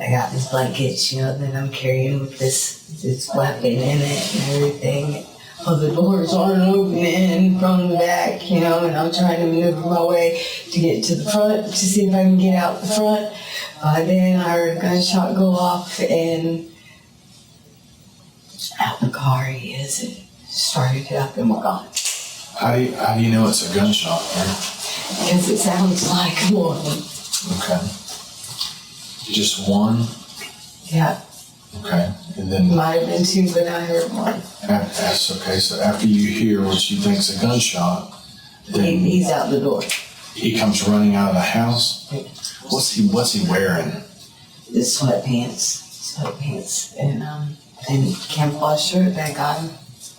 I got these blankets, that I'm carrying with this weapon in it and everything. Well, the doors aren't opening from the back, and I'm trying to maneuver my way to get to the front to see if I can get out the front. Then I heard a gunshot go off, and out in the car he is. It started it up and we're gone. How do you know it's a gunshot, man? Because it sounds like one. Okay. Just one? Yeah. Okay. And then Might have been two, but I heard one. that's okay. So after you hear what you think's a gunshot, then He's out the door. he comes running out of the house. What's he wearing? The sweatpants. sweatpants, and camouflage shirt that I got him.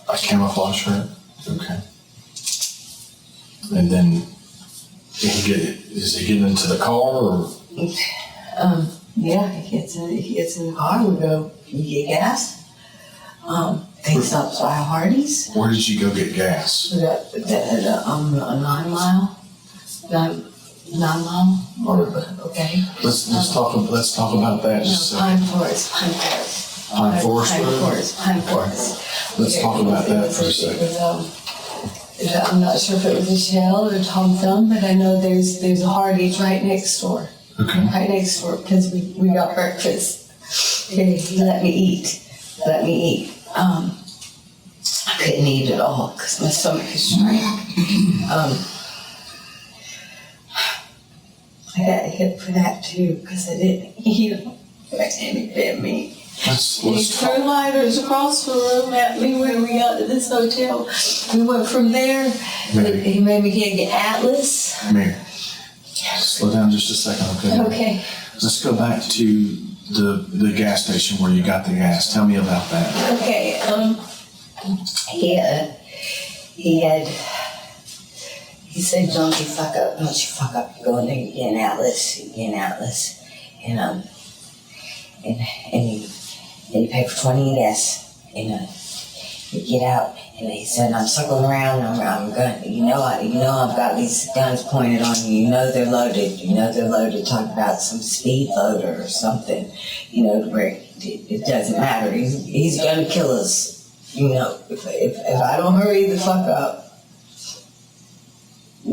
A camouflage shirt? Okay. And then, does he get into the car or? Yeah, he gets in the car, we get gas. They stopped by Hardee's. Where did you go get gas? We got a 9 mile. Okay. Let's talk about that just a second. Pine Forest. Let's talk about that for a second. I'm not sure if it was a Shell or Tom Thumb, but I know there's a Hardee's right next door. Okay. Right next door, because we got breakfast. He let me eat. I couldn't eat at all because my stomach is shrinking. I got hit for that too because I didn't eat them. And he bit me. He threw lighters across the room at me when we got to this hotel. We went from there. Mary. He made me get Atlas. Mary, slow down just a second, okay? Okay. Let's go back to the gas station where you got the gas. Tell me about that. Okay. He said, don't you fuck up, you go in there, you get an Atlas, and you pay for 20 in gas, and you get out, and he said, I'm circling around, I'm going, I've got these guns pointed on you, they're loaded, talk about some speed loader or something, where it doesn't matter, he's gonna kill us, if I don't hurry the fuck up, the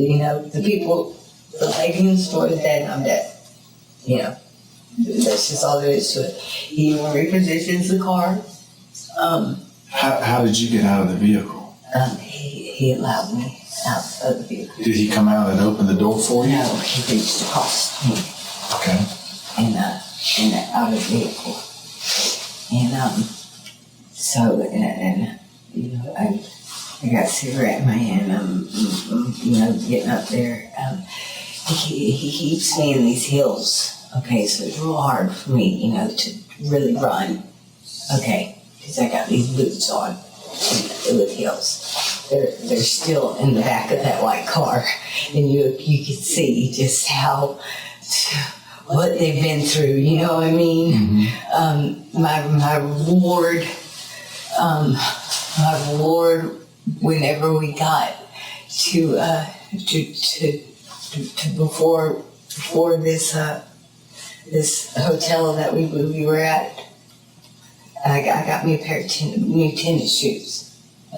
lady in the store is dead and I'm dead. That's just all there is to it. He even repositions the car. How did you get out of the vehicle? He allowed me out of the vehicle. Did he come out and open the door for you? No, he reached across me. Okay. And out of the vehicle. I got a cigarette in my hand. I'm getting up there. He keeps me in these hills. Okay, so it's real hard for me, to really run. Okay, because I got these boots on with heels. They're still in the back of that white car, and you can see just what they've been through. You know what I mean? Mm-hmm. My reward. Whenever we got to before this hotel that we were at, I got me a pair of new tennis shoes.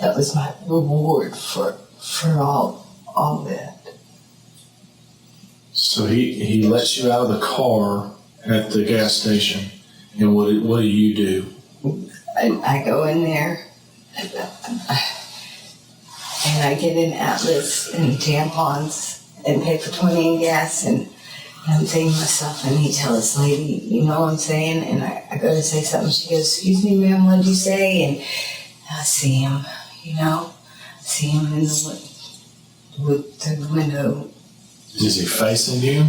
That was my reward for all that. So he lets you out of the car at the gas station, and what do you do? I go in there. And I get an Atlas and tampons and pay for 20 in gas, and I'm thinking to myself, I need to tell this lady, you know what I'm saying? And I go to say something, she goes, excuse me, ma'am, what did you say? And I see him, in the window. Is he facing you?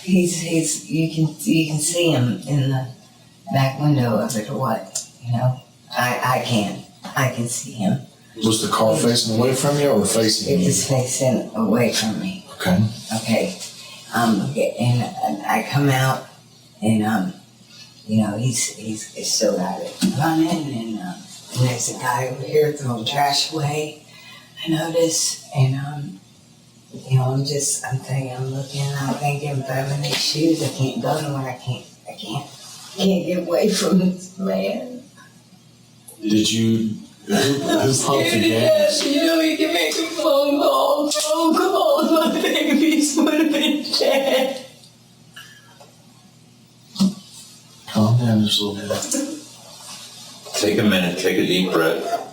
You can see him in the back window of it or what, I can see him. Was the car facing away from you or facing you? It was facing away from me. Okay. Okay. And I come out, and he's still got it running, and there's a guy over here throwing trash away. I notice, and I'm thinking, if I'm in these shoes, I can't go nowhere. I can't get away from this man. Did you? Who pumped the gas? You can make a phone calls. My babies would have been dead. Calm down just a little bit. Take a minute, take a deep breath.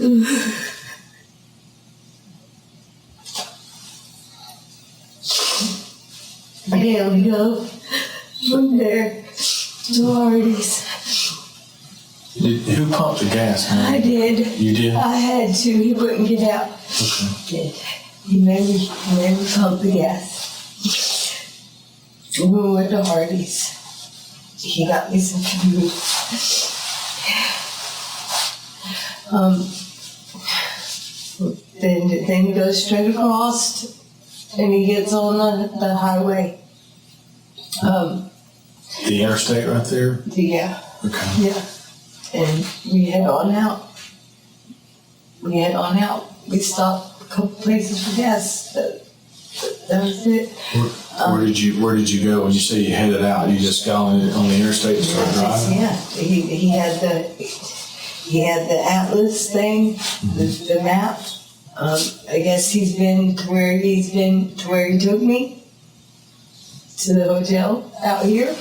I can't go from there to Hardy's. Who pumped the gas, man? I did. You did? I had to. He wouldn't get out. Okay. He made me pump the gas. We went to Hardy's. He got me some food. Then he goes straight across and he gets on the highway. The interstate right there? Yeah. Okay. Yeah. And we head on out. We stopped a couple places for gas. That was it. Where did you go when you say you headed out? You just got on the interstate and started driving? Yeah. He had the atlas thing, the map. I guess he's been to where he took me to the hotel out here.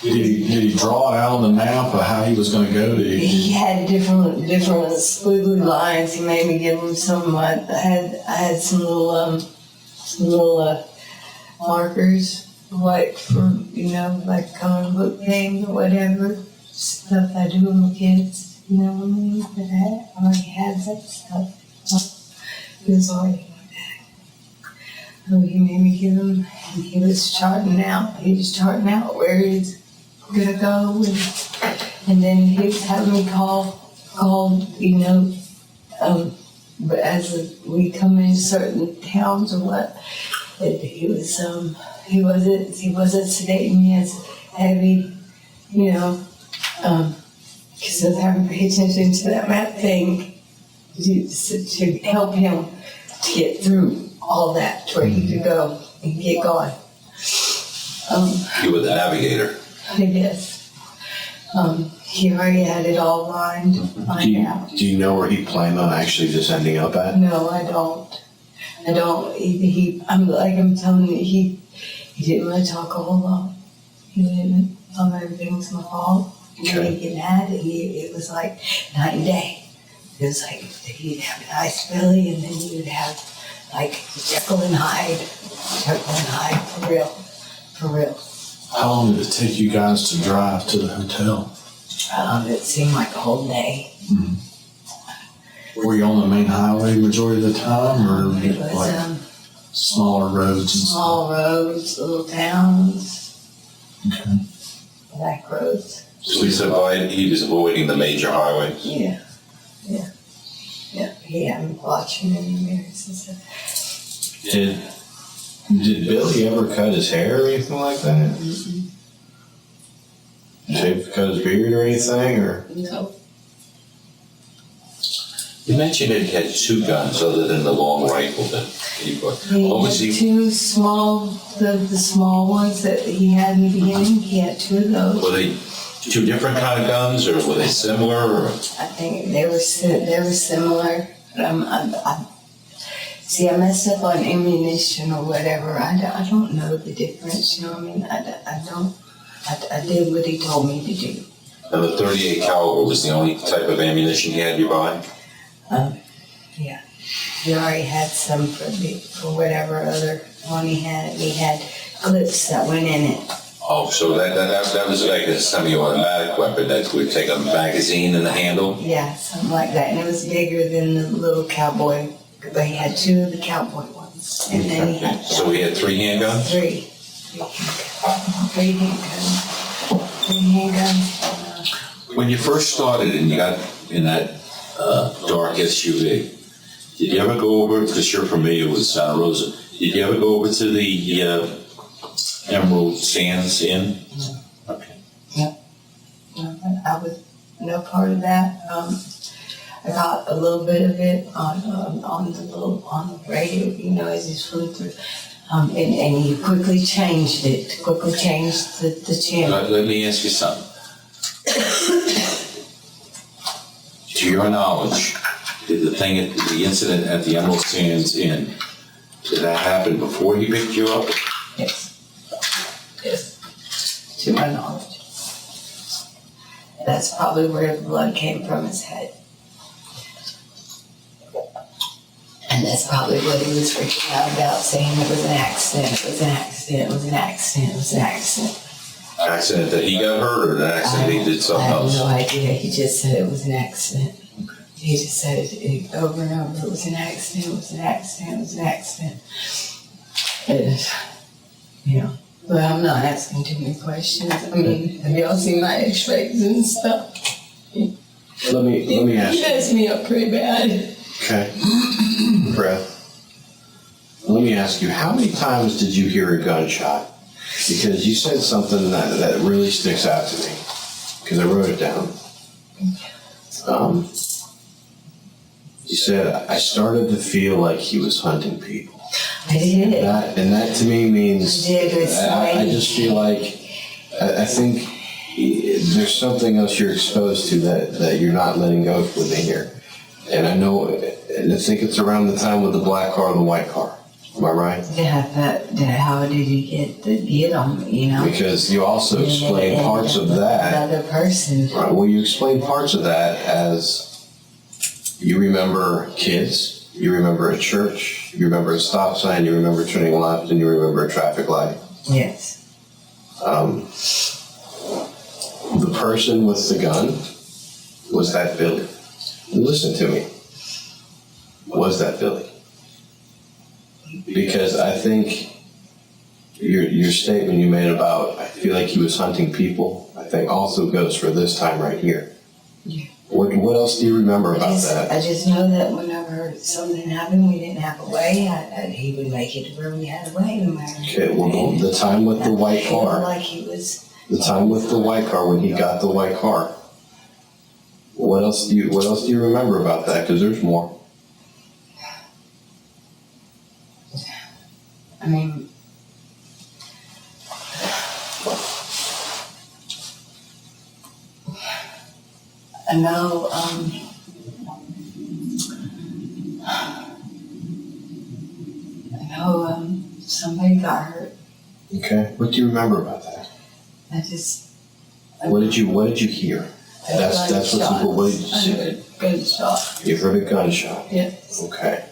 Did he draw it out on the map of how he was going to go? He had different squiggly lines. He made me give him some. I had some little markers, like for like comic book thing or whatever stuff I do with my kids. You know what I mean? But I already had that stuff. He was already like that. So he made me give him. And he was charting out. Where he's gonna go, and then he was having me call, but as we come into certain towns or what, he wasn't sedating me as heavy, because I was having to pay attention to that map thing to help him to get through all that to where he could go and get going. You were the navigator. I guess. He already had it all lined out. Do you know where he planned on actually just ending up at? No, I don't. I'm telling you, he didn't really talk a whole lot. He didn't tell me everything's my fault. He didn't get mad. It was like night and day. It was like he'd have an ice belly, and then he would have like Jacqueline Hyde, for real. How long did it take you guys to drive to the hotel? It seemed like a whole day. Mm-hmm. Were you on the main highway majority of the time, or It was like smaller roads and small roads, little towns, Okay. back roads. So he was avoiding the major highways. Yeah. He had me watching in the mirrors and stuff. Did Billy ever cut his hair or anything like that? Cut his beard or anything, or? No. You mentioned that he had two guns other than the long rifle that he bought. What was He he? had two small, the small ones that he had in the beginning. He had two of those. Were they two different kind of guns, or were they similar? Or? I think they were similar. I messed up on ammunition or whatever. I don't know the difference. You know what I mean? I don't. I did what he told me to do. And the .38 caliber was the only type of ammunition he had you buy? Yeah. He already had some for whatever other one he had. He had clips that went in it. Oh, so that was like a semi-automatic weapon that would take a magazine in the handle? Yeah, something like that. And it was bigger than the little cowboy. But he had two of the cowboy ones. And then he had So he had three handguns? three handguns. When you first started and you got in that dark SUV, did you ever go over, because you're familiar with Santa Rosa, did you ever go over to the Emerald Sands Inn? No. Okay. I was no part of that. I got a little bit of it on the radio, as he flew through. And he quickly changed it. The channel. Let me ask you something. To your knowledge, did the incident at the Emerald Sands Inn, did that happen before he picked you up? Yes. To my knowledge. That's probably where the blood came from his head. that's probably what he was freaking out about, saying it was an accident, it was an accident, it was an accident, it was an accident. Accident that he got hurt, or an accident he did something I have else? no idea. He just said it was an accident. He just said it over and over. It was an accident, it was an accident, it was an accident. But I'm not asking too many questions. I mean, have y'all seen my x-rays and stuff? Let me ask He you. messed me up pretty bad. Okay. Breath. Let me ask you, how many times did you hear a gunshot? Because you said something that really sticks out to me, because I wrote it down. You said, I started to feel like he was hunting people. I did. And that to me means, I did. It's I just feel like, I think there's something else you're exposed to that you're not letting go with me here. And I think it's around the time with the black car and the white car. Am I right? Yeah, how did you get on me, you know? Because you also explained parts of that. Another person. Right. Well, you explained parts of that as you remember kids, you remember a church, you remember a stop sign, you remember turning left, and you remember a traffic light. Yes. The person with the gun, was that Billy? Listen to me. Was that Billy? Because I think your statement you made about, I feel like he was hunting people, I think also goes for this time right here. Yeah. What else do you remember about that? I just know that whenever something happened, we didn't have a way. He would make it to where we had a way no matter. Okay, well, the time with the white car. Like he was. The time with the white car, when he got the white car. What else do you remember about that? Because there's more. I mean, I know, somebody got hurt. Okay. What do you remember about that? What did you hear? That's what's important. What did you see? I heard a gunshot. You heard a gunshot. Yes. Okay.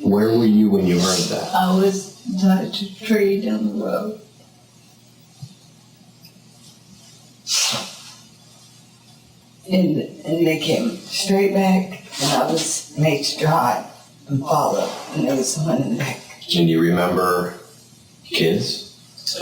Where were you when you heard that? I was tied to a tree down the road. And they came straight back, and I was made to drive and follow, and there was someone in the back. And you remember kids?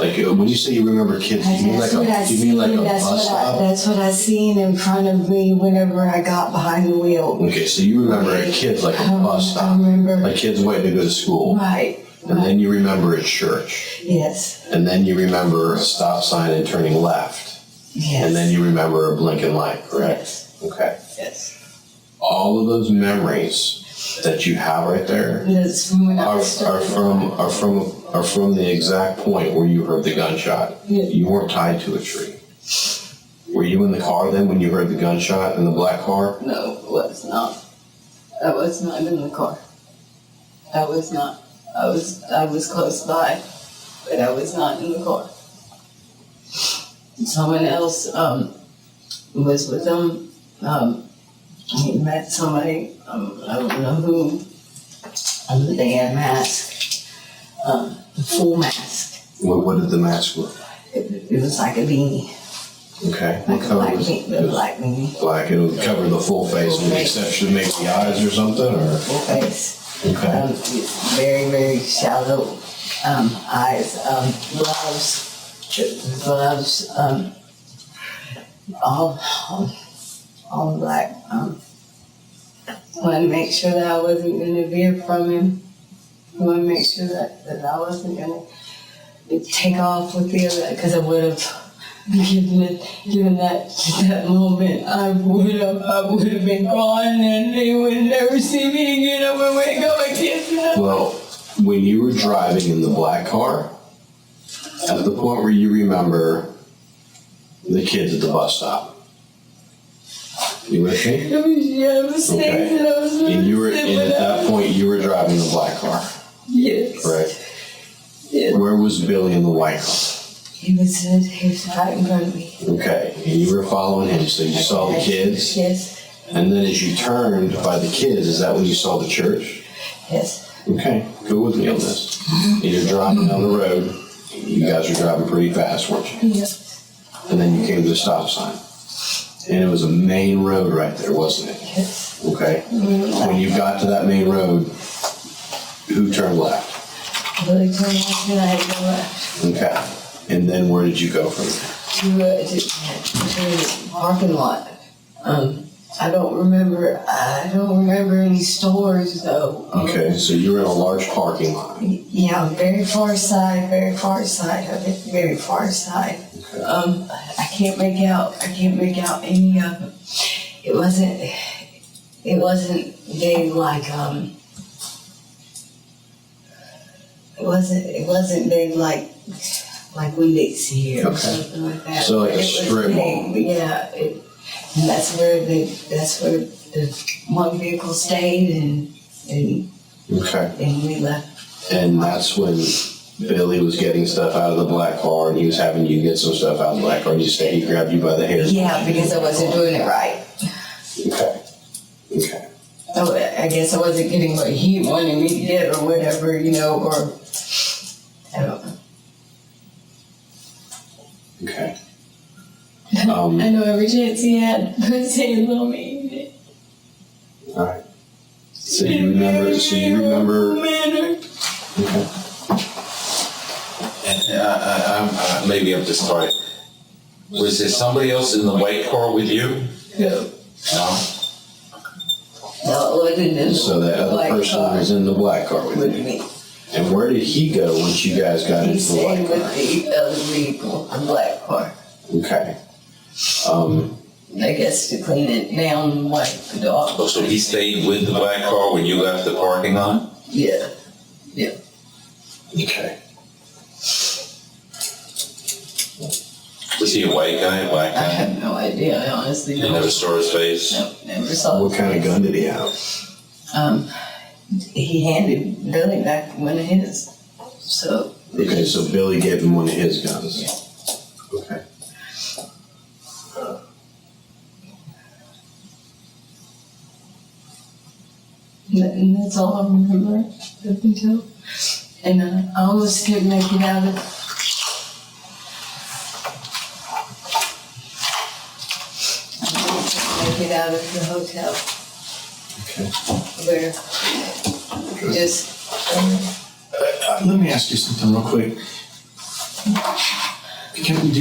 Like when you say you remember kids, do you mean like a bus stop? That's what I seen in front of me whenever I got behind the wheel. Okay, so you remember a kid like a bus I stop, remember. like kids waiting to go to school. Right. And then you remember a church. Yes. And then you remember a stop sign and turning left. Yes. And then you remember a blinking light, correct? Yes. Okay. Yes. All of those memories that you have right there That's from when I are was starting. from the exact point where you heard the gunshot. Yeah. You weren't tied to a tree. Were you in the car then when you heard the gunshot in the black car? No, it was not. I was not in the car. I was not. I was close by, but I was not in the car. Someone else was with them. He met somebody. I don't know who. They had a mask, the full mask. What did the mask look? It was like a beanie, Okay. like What a color black was beanie. it? Black beanie, Black. It would cover the full face with the exception of maybe the eyes or something, or? full face. Okay. Very, very shallow eyes. Gloves, all black. Wanted to make sure that I wasn't going to veer from him. Wanted to make sure that I wasn't going to take off with the other, because I would have given that moment, I would have been gone, and they would never see me again. I would have go like this. Well, when you were driving in the black car, at the point where you remember the kids at the bus stop. You with me? I was Okay. and I was And at that point you were driving the black car, Yes. right? Yes. Where was Billy in the white car? He was right in front of me. Okay, and you were following him, so you saw the kids, Yes. and then as you turned by the kids, is that when you saw the church? Yes. Okay, go with me on this. You're driving down the road. You guys are driving pretty fast, weren't you? Yeah. And then you came to the stop sign. And it was a main road right there, wasn't it? Yes. Okay. When you got to that main road, who turned left? Billy turned left and I had to go left. Okay. And then where did you go from there? To the parking lot. I don't remember any stores though. Okay, so you were in a large parking lot. Yeah, very far side of it, very far side. Okay. I can't make out any of them. It wasn't big like, it wasn't big like Winn-Dixie here or Okay. something like that. So like a It was strip big, mall. yeah, and that's where the one vehicle stayed and Okay. we left. And that's when Billy was getting stuff out of the black car and he was having you get some stuff out of the black car and you say he grabbed you by the hair. Yeah, because I wasn't doing it right. Okay. Okay. I guess I wasn't getting what he wanted me to get or whatever, or I don't know. Okay. I know every chance he had to say hello me. All right. So you remember. Manner. Okay. And maybe I'm just sorry. Was there somebody else in the white car with you? No. No? No, it wasn't in the So that other black person car was in the black car with with you. me. And where did he go once you guys got He into the white stayed car? with the other vehicle, the black car. Okay. I guess to clean it down and wipe the dog. Oh, so he stayed with the black car when you left the parking lot? Yeah. Okay. Was he a white guy, a black I guy? have no idea, I honestly You don't. never saw his face? No, never saw What it. kind of gun did he have? He handed Billy back one of his. So. Okay, so Billy gave him one of his guns. Yeah. Okay. And that's all I remember up until. And I almost couldn't make it out of. I almost couldn't make it out of the hotel Okay. where just. Let me ask you something real quick.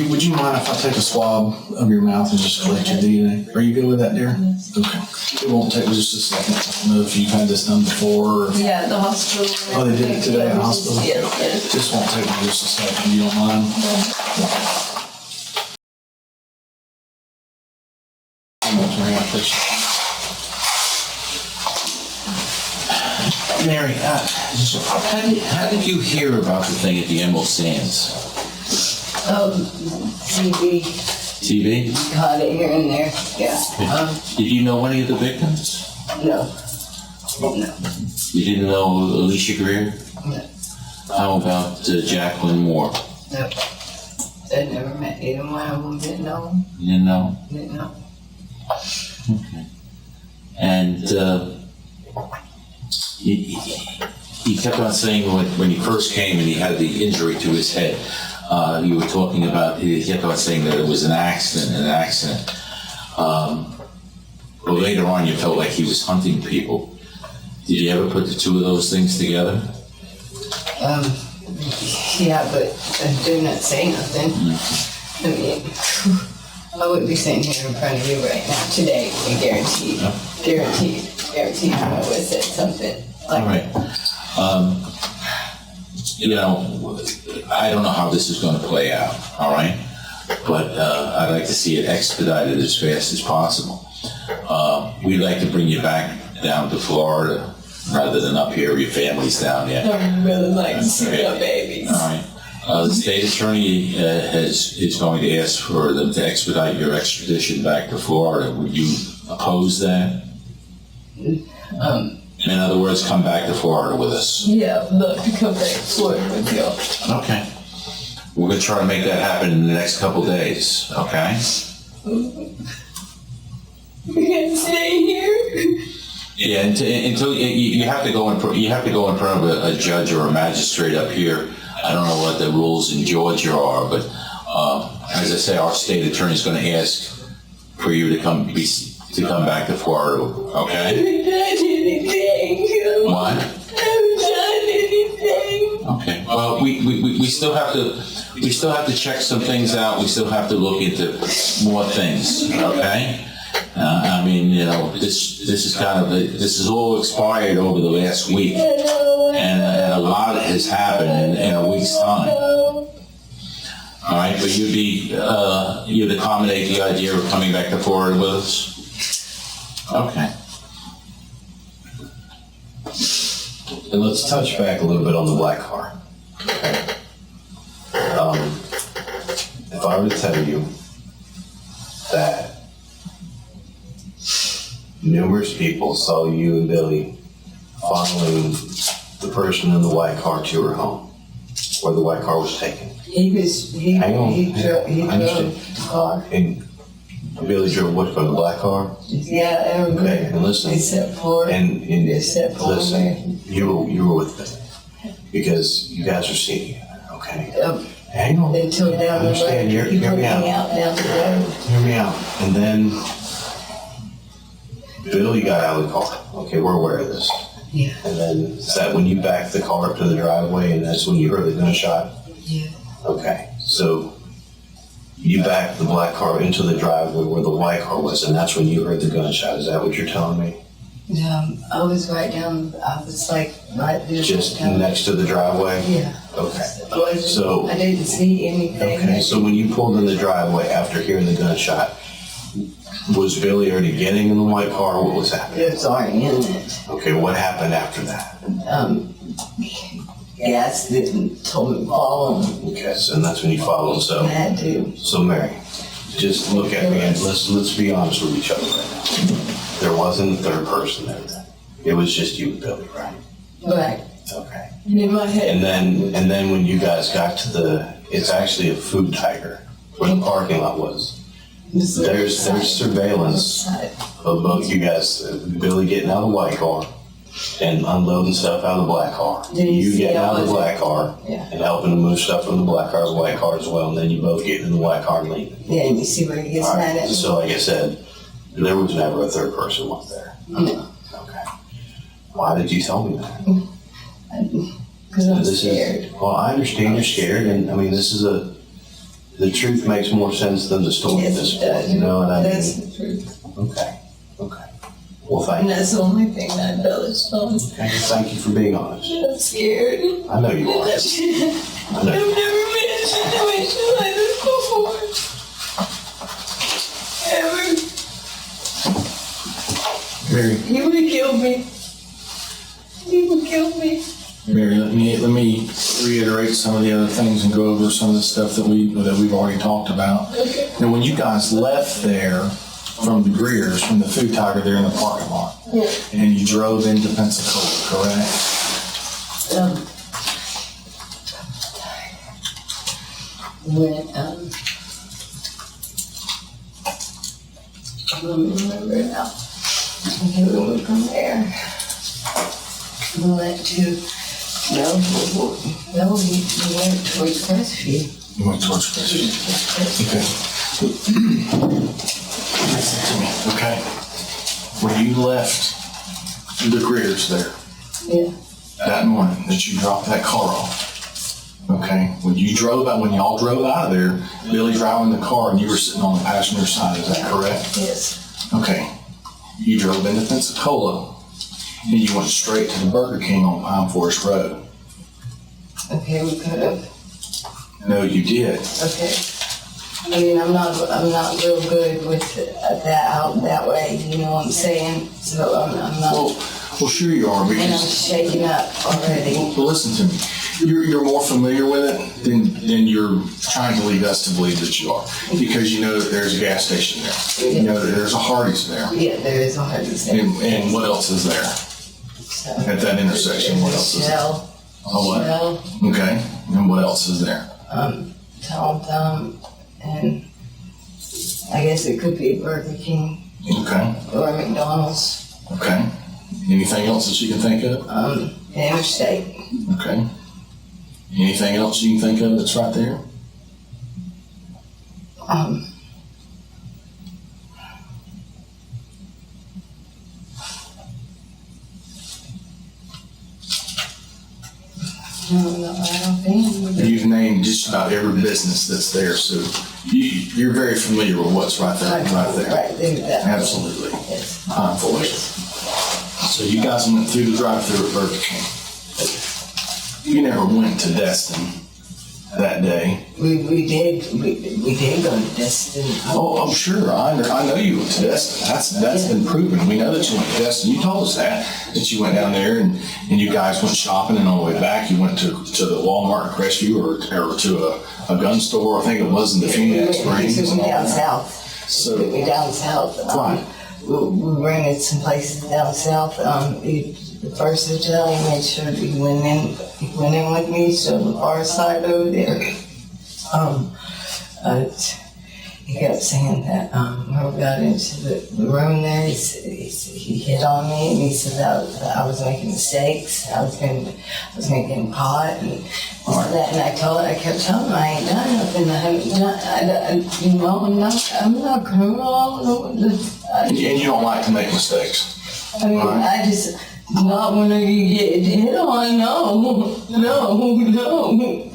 Would you mind if I take a swab of your mouth and just collect your DNA? Are you good with that, dear? Yes. Okay. It won't take just a second. I don't know if you've had this done before. Or Yeah, the hospital. Oh, they did it today at the hospital? Yes. Just won't take me just a second. You don't mind? Mary, How did you hear about the thing at the Emerald Sands? TV TV? caught it here and there. Yeah. Did you know any of the victims? No. No. You didn't know Alicia Greer? No. How about Jacqueline Moore? No. I'd never met either one of them. Didn't know them. You didn't know? Didn't know. Okay. And he kept on saying when he first came and he had the injury to his head, you were talking about, he kept on saying that it was an accident. But later on you felt like he was hunting people. Did you ever put the two of those things together? Yeah, but I do not say nothing. I mean, I wouldn't be sitting here in front of you right now today. I guarantee you I would have said something like All right. I don't know how this is going to play out, all right? But I'd like to see it expedited as fast as possible. We'd like to bring you back down to Florida rather than up here. Your family's down there. I would really like to see my babies. All right. The state attorney is going to ask for them to expedite your extradition back to Florida. Would you oppose that? In other words, come back to Florida with us. Yeah, I'd love to come back to Florida with y'all. Okay. We're going to try to make that happen in the next couple days, okay? We can stay here. Yeah, until you have to go in front of a judge or a magistrate up here. I don't know what the rules in Georgia are, but as I say, our state attorney's going to ask for you to come back to Florida. Okay? I haven't done anything. What? I haven't done anything. Okay. Well, we still have to check some things out. We still have to look into more things. Okay. I mean, you know, this is all expired over the last week, and a lot has happened in a week's time. All right, but you'd accommodate the idea of coming back to Florida with us? Okay. And let's touch back a little bit on the black car. Okay. If I were to tell you that numerous people saw you and Billy following the person in the white car to her home, where the white car was taken. He Hang on. drove I understand. the car. And Billy drove what car? The black car? Yeah, everybody. Okay, and listen. Except for Listen, me. you were with Billy because you guys are seeing it. Okay. Hang on. Until down the road. Understand, hear People me hang out. out down the road. Hear me out. And then Billy got out of the car. Okay, we're aware of this. Yeah. And then is that when you backed the car up to the driveway and that's when you heard the gunshot? Yeah. Okay, so you backed the black car into the driveway where the white car was, and that's when you heard the gunshot. Is that what you're telling me? I was right there. Just next to the driveway? Yeah. Okay. So I didn't see anything. Okay, so when you pulled in the driveway after hearing the gunshot, was Billy already getting in the white car, or what was happening? It was already in it. Okay, what happened after that? Gas didn't told me to follow him. Okay, so that's when you followed. I So, had to. Mary, just look at me and let's be honest with each other right now. There wasn't a third person there then. It was just you and Billy, right? Right. Okay. In my head. And then when you guys got to it's actually a food tiger where the parking lot was. There's surveillance of both you guys, Billy getting out of the white car and unloading stuff out of the black car. You getting out of the black car and helping to move stuff from the black car to the white car as well, and then you both getting in the white car and leaving. Yeah, and you see where he gets All mad right. at me. So like I said, there was never a third person was there. No. Okay. Why did you tell me that? Because I'm scared. Well, I understand you're scared, and I mean, the truth makes more sense than the story at this point, you know what I mean? That's the truth. Okay. Well, thank And you. that's the only thing I know is from. Okay. Thank you for being honest. I'm scared. I know you are. I I've know. never been in a situation like this before. Ever. Mary, He would have killed me. He would kill me. Mary, let me reiterate some of the other things and go over some of the stuff that we've already talked about. Okay. Now, when you guys left there from the Greers, from the food tiger there in the parking lot, and you drove into Pensacola, correct? When I don't remember it now. Okay, we went from there. We went to we went towards Crestview. You went towards Crestview. Okay. Listen to me, okay? When you left the Greers there, Yeah. that morning that you dropped that car off, okay? When y'all drove out of there, Billy driving the car and you were sitting on the passenger side, is that correct? Yes. Okay. You drove into Pensacola and you went straight to the Burger King on Pine Forest Road. Okay, we could have. No, you did. Okay. I mean, I'm not real good with that out that way. You know what I'm saying? So I'm not. Well, sure you are, And I'm because shaking up already. well, listen to me. You're more familiar with it than you're trying to lead us to believe that you are, because you know that there's a gas station there. You know that there's a Hardee's there, Yeah, there is a hard mistake. and what else is there at that intersection? What else is there? Shell. Oh, what? Shell. Okay, and what else is there? Tom, and I guess it could be Burger King Okay, or McDonald's. okay. Anything else that you can think of? The interstate. Okay. Anything else you can think of that's right there? No, I don't think. You've named just about every business that's there, so you're very familiar with what's right there. Right there. That Absolutely. Yes. Pine Forest. So you guys went through the drive-thru at Burger King. You never went to Destin that day. We did go to Destin. Oh, I'm sure. I know you went to Destin. That's been proven. We know that you went to Destin. You told us that you went down there and you guys went shopping, and on the way back you went to the Walmart and Crestview or to a gun store. I think it was in the Phoenix Springs. We took me down south. So Took me down south. Right. We rented some places down south. The first hotel, he made sure he went in with me, so the far side over there. He kept saying that when we got into the room there, he hit on me and he said that I was making mistakes. I was making pot and this and that. And I kept telling him I ain't done nothing. I haven't done. I'm not criminal. and you don't like to make mistakes. I mean, Right. I just. Not when you get hit on, no. And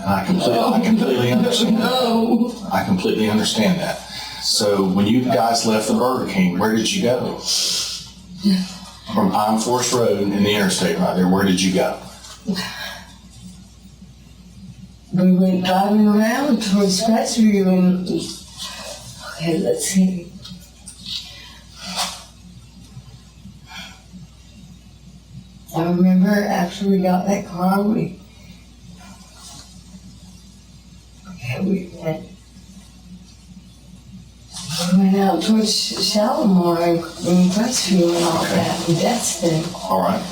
I completely understand that. No. I completely understand that. So when you guys left the Burger King, where did you go? From Pine Forest Road and the interstate right there, where did you go? We went driving around towards Crestview and, okay, let's see. I remember after we got that car, we went out towards Shalimar and Crestview and all that, and Destin. All right.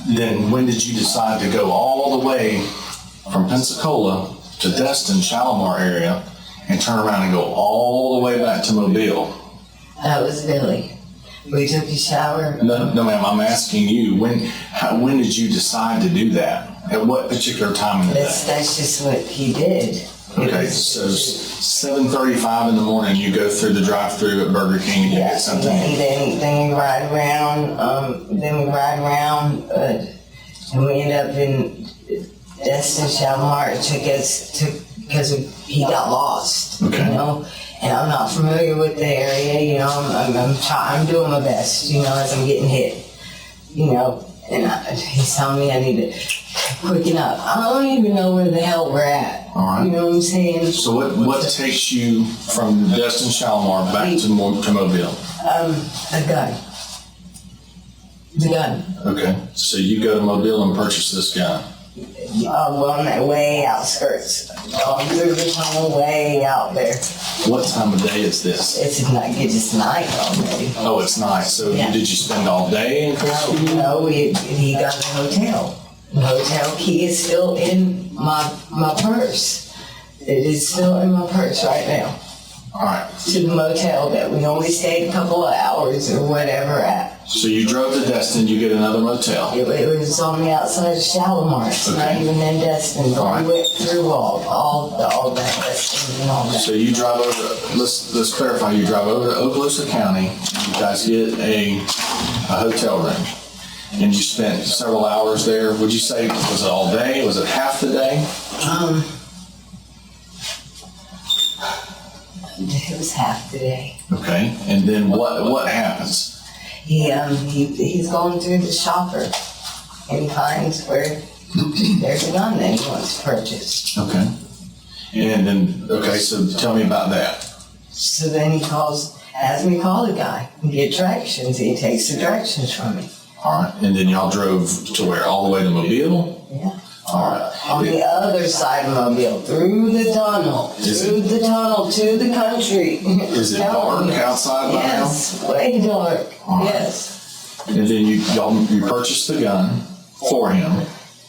Then when did you decide to go all the way from Pensacola to Destin, Shalimar area, and turn around and go all the way back to Mobile? That was Billy. We took a shower. No, ma'am, I'm asking you, when did you decide to do that? At what particular time in the day? That's just what he did. Okay, so 7:35 in the morning, you go through the drive-thru at Burger King and you get something. And then we ride around. And we end up in Destin, Shalimar. It took us because he got lost. Okay. You know, and I'm not familiar with the area. You know, I'm doing my best. You know, as I'm getting hit. You know, and he's telling me I need to quicken up. I don't even know where the hell we're at. All right. You know what I'm saying? So what takes you from Destin, Shalimar back to Mobile? A gun. The gun. Okay, so you go to Mobile and purchase this gun. Well, on that way outskirts. Through the tunnel way out there. What time of day is this? It's night already. Oh, it's night. So Yeah. did you spend all day in Crestview? No, he got the hotel. The hotel key is still in my purse. It is still in my purse right now. All right. To the motel that we only stayed a couple of hours or whatever at. So you drove to Destin, you get another motel. It was on the outside of Shalimar. It's not Okay. even in Destin, but All right. we went through all that Destin and all that. So you drive over, let's clarify, you drive over to Okaloosa County, you guys get a hotel room, and you spent several hours there. Would you say, was it all day? Was it half the day? It was half the day. Okay, and then what happens? He's going through the shopper and he finds where there's a gun that he wants to purchase. Okay. And then, okay, so tell me about that. So then he has me call the guy and get directions. He takes the directions from me. All right, and then y'all drove to where? All the way to Mobile? Yeah. All right. On the other side of Mobile, through the tunnel, to the country. Is it dark outside by now? Yes, way dark. All right. Yes. And then you purchased the gun for him,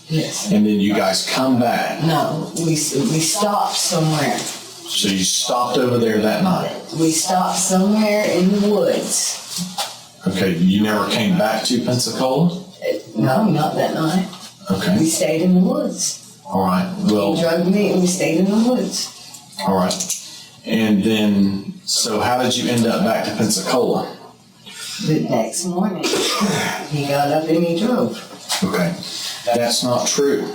Yes. and then you guys come back. No, we stopped somewhere. So you stopped over there that night. We stopped somewhere in the woods. Okay, you never came back to Pensacola? No, not that night. We Okay, stayed in the woods. all right, He well, drugged me and we stayed in the woods. all right. And then, so how did you end up back to Pensacola? The next morning, he got up and he drove. Okay, that's not true.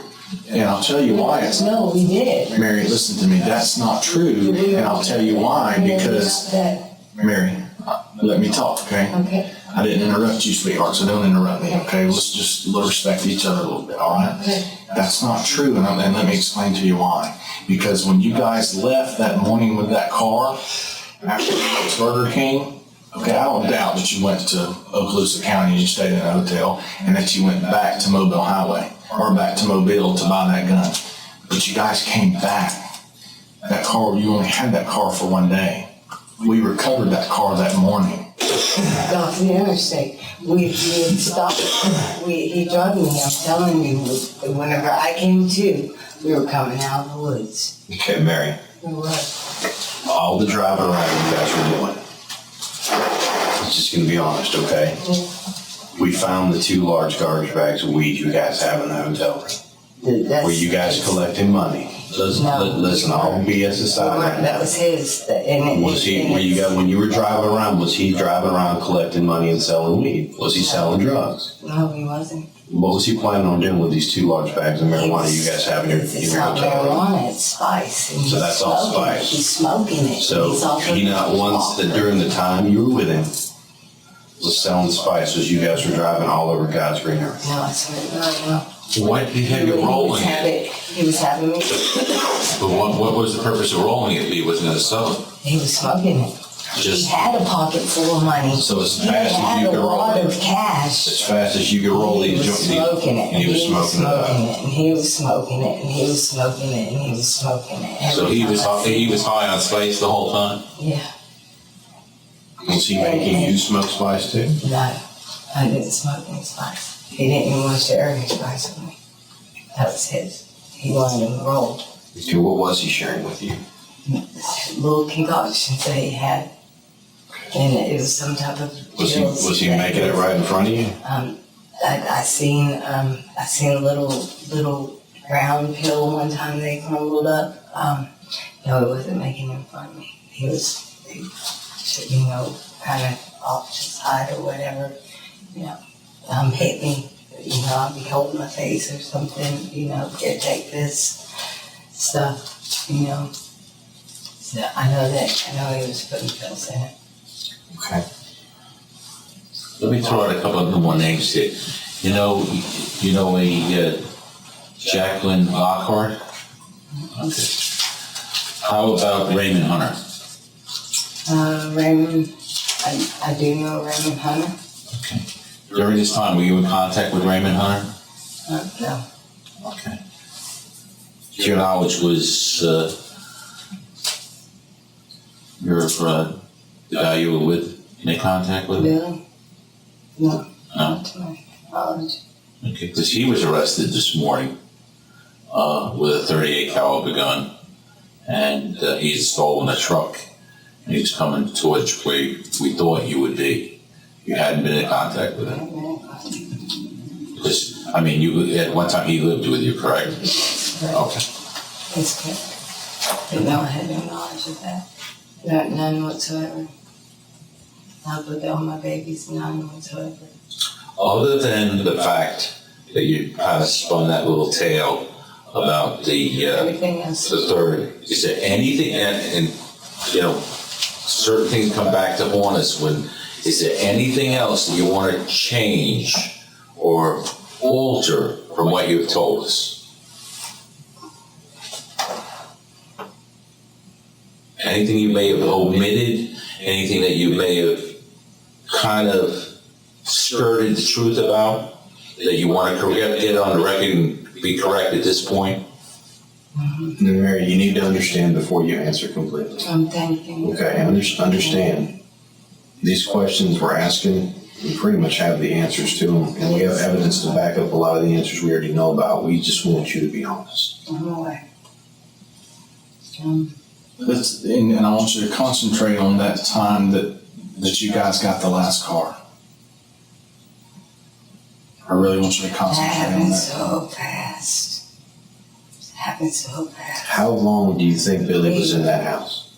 And I'll tell you why it's not. No, we did. Mary, listen to me, that's not true, and I'll tell you why, because, Mary, let me talk, okay? Okay. I didn't interrupt you, sweetheart, so don't interrupt me, okay? Let's just respect each other a little bit, all right? Okay. That's not true, and let me explain to you why. Because when you guys left that morning with that car, after the Burger King, okay, I don't doubt that you went to Okaloosa County and you stayed in a hotel, and that you went back to Mobile Highway, or back to Mobile to buy that gun. But you guys came back. That car, you only had that car for one day. We recovered that car that morning. Off the interstate. We had stopped. He drugged me. I'm telling you, whenever I came to, we were coming out of the woods. Okay, Mary. We were. All the driving around you guys were doing. I'm just gonna be honest, okay? We found the 2 large garbage bags of weed you guys have in the hotel room. Were you guys collecting money? Listen, all BS aside right That now. was his. When you were driving around, was he driving around collecting money and selling weed? Was he selling drugs? No, he wasn't. What was he planning on doing with these 2 large bags of marijuana you guys have in It's your not hotel room? marijuana, it's spice. And So that's all smoking it. spice. He's smoking it. So He's also- he not once that during the time you were with him was selling spice as you guys were driving all over God's green earth. No, I swear, no. Why did he have you rolling it? He was having me. But what was the purpose of rolling it if he wasn't going to sell it? He was smoking it. He Just had a pocket full of money. So as He fast as had you a could roll lot it, of cash. as fast as you could roll He these was joints, smoking it. and he was smoking it up. And he was smoking it. And he was smoking it. And he was smoking it. so Every he was time I see he was him. high on spice the whole time. Yeah. Was he making you smoke spice too? No, I didn't smoke any spice. He didn't even want to share any spice with me. That was his. He wanted them rolled. Okay, what was he sharing with you? Little concoctions that he had. And it was some type of pills Was he that making it right in front of you? I seen a little brown pill one time they crumbled up. No, it wasn't making it in front of me. He was, kind of off to the side or whatever. Hit me. I'll be holding my face or something. Here, take this stuff. So I know he was putting pills in it. Okay. Let me throw out a couple of more names here. You know a Jacqueline Lockhart? Okay. How about Raymond Hunter? Raymond, I do know Raymond Hunter. Okay. During this time, were you in contact with Raymond Hunter? No. Okay. To your knowledge, was the guy you were with in contact with him? Really? No. No? Not to my knowledge. Okay, because he was arrested this morning with a .38 caliber gun, and he had stolen a truck. And he was coming towards where we thought you would be. You hadn't been in contact with him. Because, you at one time he lived with you, correct? Right. Okay. It's correct. But no, I had no knowledge of that. None whatsoever. Not with all my babies, none whatsoever. Other than the fact that you kind of spun that little tale about the Everything else. the third, is there anything, and certain things come back to haunt us is there anything else that you want to change or alter from what you've told us? Anything you may have omitted, anything that you may have kind of skirted the truth about that you want to get on the record and be correct at this point? Now, Mary, you need to understand before you answer completely. I'm thinking. Okay, understand. These questions we're asking, we pretty much have the answers to them, and we have evidence to back up a lot of the answers we already know about. We just want you to be honest. I'm aware. And I want you to concentrate on that time that you guys got the last car. I really want you to That concentrate on happened that. so fast. It happened so fast. How long do you think Billy was in that house?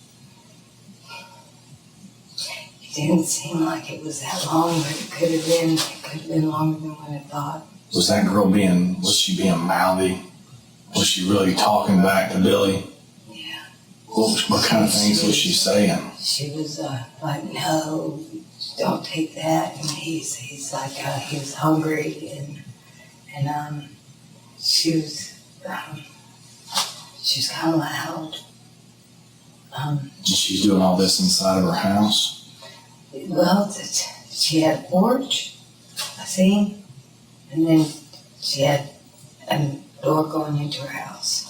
It didn't seem like it was that long, but it could have been longer than what I thought. Was that girl was she being mouthy? Was she really talking back to Billy? Yeah. What kind of things was she saying? She was like, no, don't take that. And he's like, he was hungry, and she was kind of loud. She's doing all this inside of her house? Well, she had a porch, I see, and then she had a door going into her house.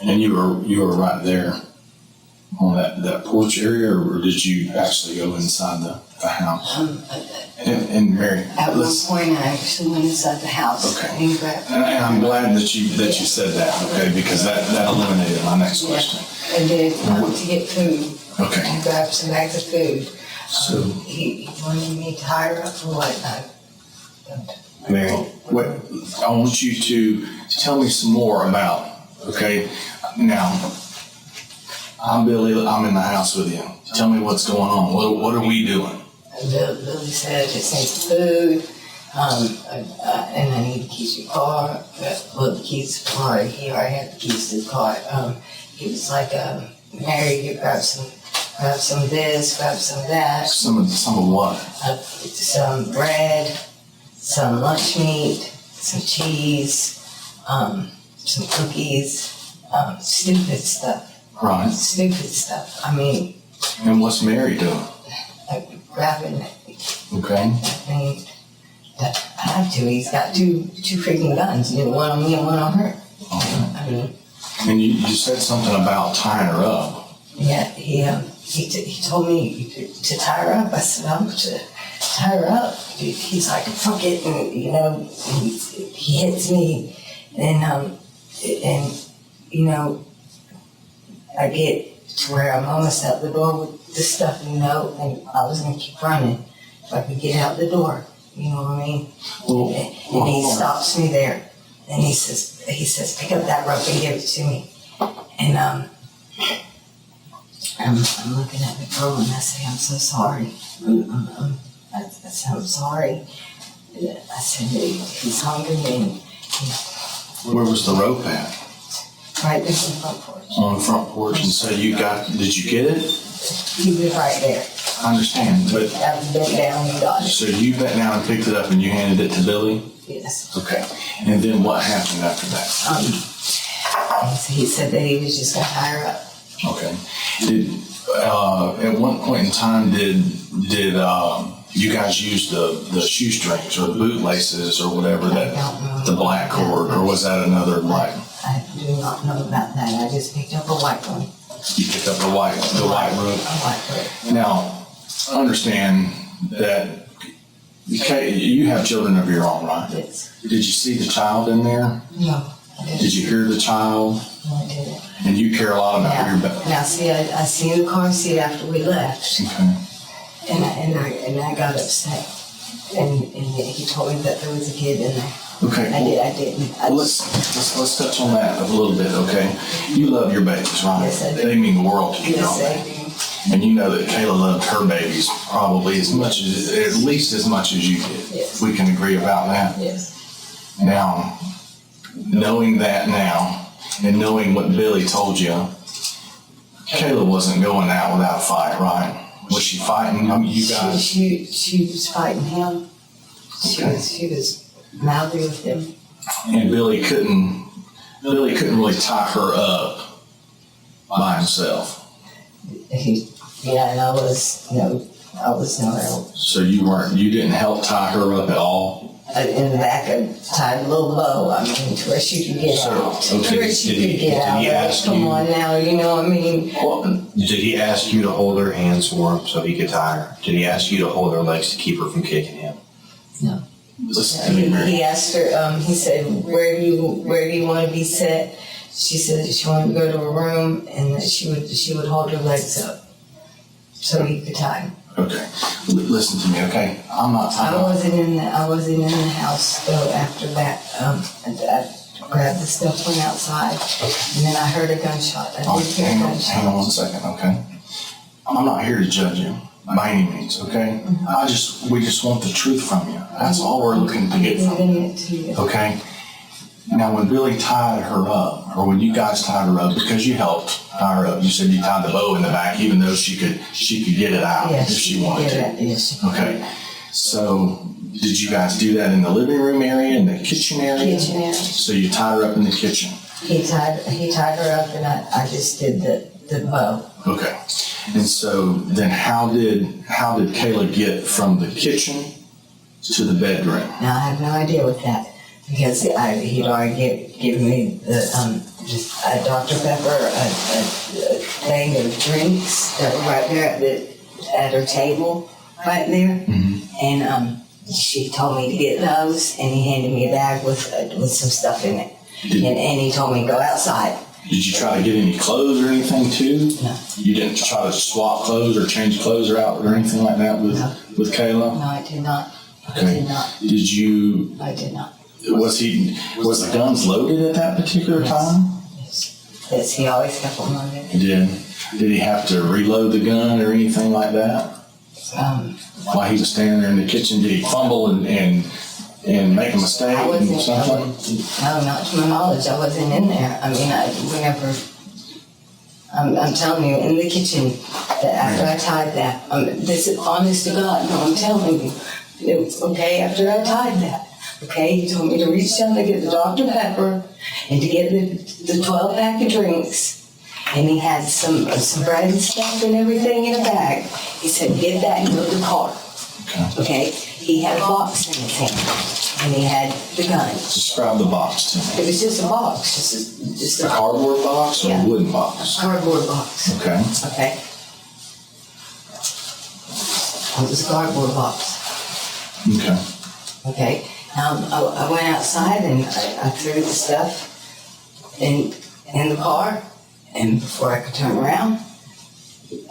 And you were right there on that porch area, or did you actually go inside the house? And Mary, At one point, I actually went inside the house. Okay. And grabbed, and I'm glad that you said that, okay, because that eliminated my next question. and then to get food. Okay. And grabbed some bags of food. So, He wanted me to tie her up for what? Mary, what I want you to tell me some more about. Okay, now I'm Billy. I'm in the house with you. Tell me what's going on. What are we doing? Billy said, I just need some food, and I need the keys to your car. Well, the keys to the car, he already had the keys to the car. He was like, Mary, you grab some of this, grab some of that. Some of what? Some bread, some lunch meat, some cheese, some cookies, stupid stuff. Right. Stupid stuff. I mean, And what's Mary doing? grabbing it. Okay. I mean, I have to. He's got two freaking guns. One on me and one on her. Okay. I mean, And you said something about tying her up. yeah. He told me to tie her up. I said, I'm going to tie her up. He's like, fuck it, and he hits me, and I get to where I'm almost out the door with the stuff, and I was gonna keep running if I could get out the door. You know what I mean? Well, And he stops me there, and he says, pick up that rope and give it to me. And I'm looking at the girl, and I say, I'm so sorry. I said, I'm sorry. I said, he's hungry, and Where was the rope at? right there on the front porch. On the front porch. And so did you get it? He was right there. I understand, but I was bent down and got it. so you bent down and picked it up and you handed it to Billy? Yes. Okay. And then what happened after that? He said that he was just gonna tie her up. Okay. At one point in time, did you guys use the shoestrings or the bootlaces or whatever, the black cord, or was that another black? I do not know about that. I just picked up a white one. You picked up the white rope. A white rope. Now, understand that you have children of your own, right? Yes. Did you see the child in there? No. I didn't. Did you hear the child? No, I didn't. And you care a lot about your baby. Now see, I seen the car seat after we left, Okay. and I got upset. And he told me that there was a kid in there. Okay. I didn't. Well, let's touch on that a little bit, okay? You love your babies, right? Yes, I do. They mean the world to you, Yes, don't I they? do. And you know that Kayla loved her babies probably at least as much as you did. Yes. We can agree about that. Yes. Now, knowing that now, and knowing what Billy told you, Kayla wasn't going out without a fight, right? Was she fighting you guys? She was fighting him. She was mouthy with him. And Billy couldn't really tie her up by himself. And I was no help. So you didn't help tie her up at all? In the back, I tied a little bow, I mean, to where she could get out. To okay, where she did could get out. he ask Come you? on now, you know what I mean? did he ask you to hold her hands for him so he could tie her? Did he ask you to hold her legs to keep her from kicking him? No. Listen to me, Mary. He asked her, he said, where do you want to be set? She said that she wanted to go to a room and that she would hold her legs up so he could tie them. Okay. Listen to me, okay? I'm not I talking. wasn't in the house though after that. I grabbed the stuff, went outside, and then I heard a gunshot. I did hear a gunshot. Hang on 1 second, okay? I'm not here to judge you by any means, okay? We just want the truth from you. That's all we're looking to get from Giving you, it to you. okay? Now, when Billy tied her up, or when you guys tied her up, because you helped tie her up, you said you tied the bow in the back, even though she could get it out Yes, if she wanted to. Yes. Okay. So, did you guys do that in the living room area, in the kitchen area? Kitchen area. So you tied her up in the kitchen. He tied her up, and I just did the bow. Okay. And so then how did Kayla get from the kitchen to the bedroom? Now I have no idea with that because he'd already given me just a Dr. Pepper, a thing of drinks that were right there at her table, right there, and she told me to get those, and he handed me a bag with some stuff in it, and he told me to go outside. Did you try to get any clothes or anything too? No. You didn't try to swap clothes or change clothes or out or anything like that with Kayla? No, I did not. Okay. I did not. Did you? I did not. Was the guns loaded at that particular time? Yes, he always kept them loaded. He did. Did he have to reload the gun or anything like that? While he was standing there in the kitchen, did he fumble and make a mistake I and wasn't. something? No, not to my knowledge. I wasn't in there. I mean, I'm telling you, in the kitchen, that after I tied that, this is honest to God. No, I'm telling you. It was okay after I tied that. Okay, he told me to reach down to get the Dr. Pepper and to get the 12-pack of drinks. And he had some bread and stuff and everything in a bag. He said, get that and go to the car. Okay? He had a box in his hand, and he had the gun. Describe the box to me. It was just a box, just A a cardboard box or Yeah. a wooden box? cardboard box. Okay. Okay? It was a cardboard box. Okay. Okay? I went outside and I threw the stuff in the car, and before I could turn around,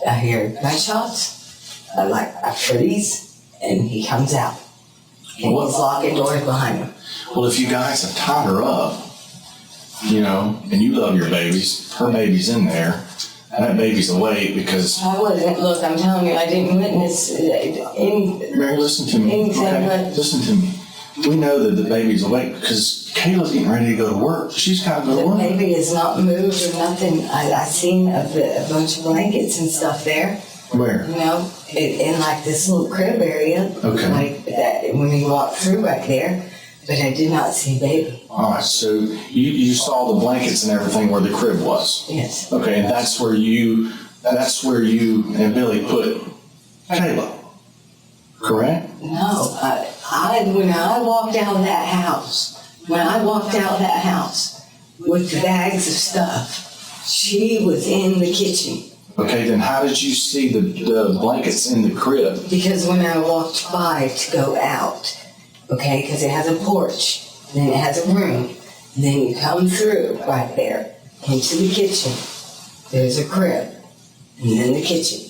I hear gunshots. I freeze, and he comes out. And What? he's locking doors behind him. Well, if you guys have tied her up, you know, and you love your babies, her baby's in there, and that baby's awake because. I wasn't, look, I'm telling you, I didn't witness any. Mary, listen to me. Anything Okay? but- Listen to me. We know that the baby's awake because Kayla's getting ready to go to work. She's got to go to The work. baby is not moved or nothing. I seen a bunch of blankets and stuff there, Where? you know, in like this little crib area. Okay. Like that, when you walk through right there, but I did not see baby. All right, so you saw the blankets and everything where the crib was. Yes. Okay, and that's where you and Billy put Kayla. Correct? No, when I walked out of that house with the bags of stuff, she was in the kitchen. Okay, then how did you see the blankets in the crib? Because when I walked by to go out, okay, because it has a porch, then it has a room, then you come through right there into the kitchen. There's a crib, and then the kitchen.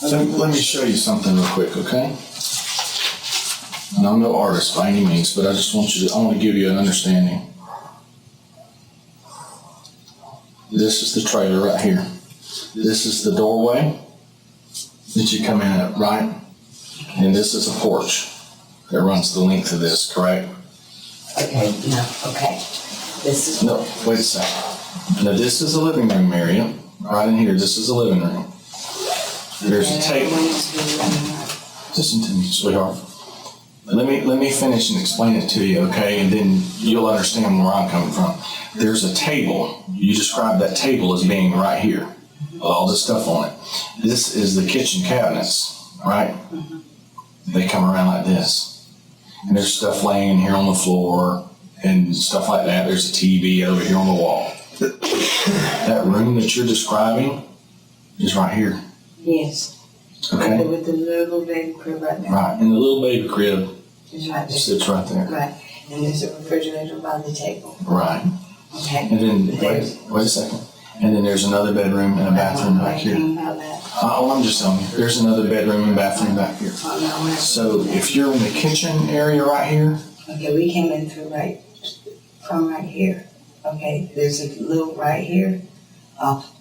Let me show you something real quick, okay? And I'm no artist by any means, but I want to give you an understanding. This is the trailer right here. This is the doorway that you come in at, right? And this is a porch that runs the length of this, correct? Okay, no, okay. This is No, wait a second. Now this is the living room area. Right in here, this is the living room. There's a table. Listen to me, sweetheart. Let me finish and explain it to you, okay? And then you'll understand where I'm coming from. There's a table. You describe that table as being right here, with all this stuff on it. This is the kitchen cabinets, right? They come around like this. And there's stuff laying in here on the floor and stuff like that. There's a TV over here on the wall. That room that you're describing is right here, yes. okay? With the little baby crib right there. Right, and the little baby crib It's right there. sits right there. Right. And there's a refrigerator by the table. Right. Okay. And then, wait a second. And then there's another bedroom and a bathroom back here. About that. Oh, I'm just telling you, there's another bedroom and bathroom back here. Oh, no, we're- So if you're in the kitchen area right here, Okay, we came in through from right here. Okay, there's a little right here, off,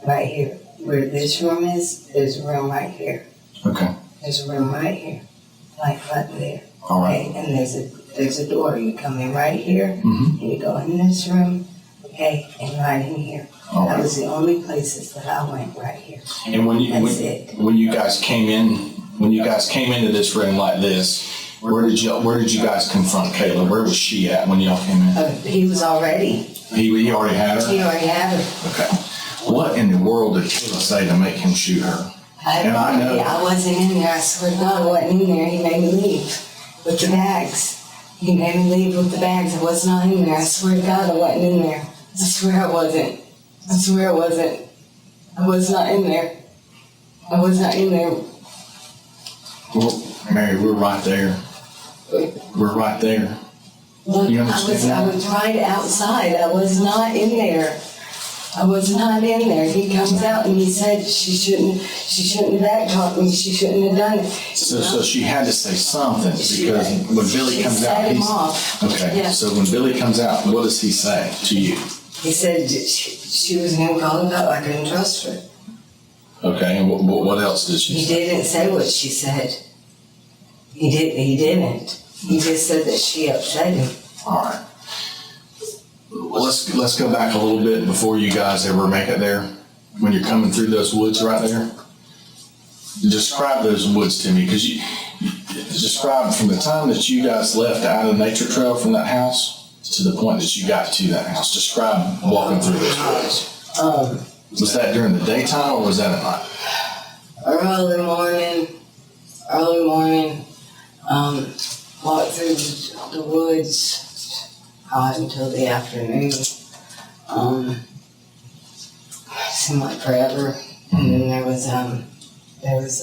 right here. Where this room is, there's a room right here. okay, There's a room right here, like right there. all right. Okay, and there's a door. You come in right here, Mm-hmm. and you go in this room, okay, and right in here. All That right. was the only places that I went right here. And when That's it. when you guys came into this room like this, where did you guys confront Kayla? Where was she at when y'all came in? He was already, He already had her? he already had her. Okay. What in the world did Kayla say to make him shoot her? And I know- I wasn't in there. I swear to God, I wasn't in there. He made me leave with the bags. He made me leave with the bags. I was not in there. I swear to God, I wasn't in there. I swear I wasn't. I swear I wasn't. I was not in there. I was not in there. Well, Mary, we're right there. We're right there. Look, You I understand was right outside. I was not in there. I was not in there. He comes out and he said she shouldn't have backtalked me. She shouldn't have done it. So she had to say something because when Billy comes She out, set him he's off. okay. Yeah. So when Billy comes out, what does he say to you? He said she was going to call him out. I couldn't trust her. Okay, and what else did she He say? didn't say what she said. He didn't. He just said that she upset him. All right. Well, let's go back a little bit before you guys ever make it there. When you're coming through those woods right there, describe those woods to me, because you describe from the time that you guys left out of the nature trail from that house to the point that you got to that house. Describe walking through those woods. Was that during the daytime or was that at night? Early morning, walked through the woods until the afternoon. Seemed like forever. And then there was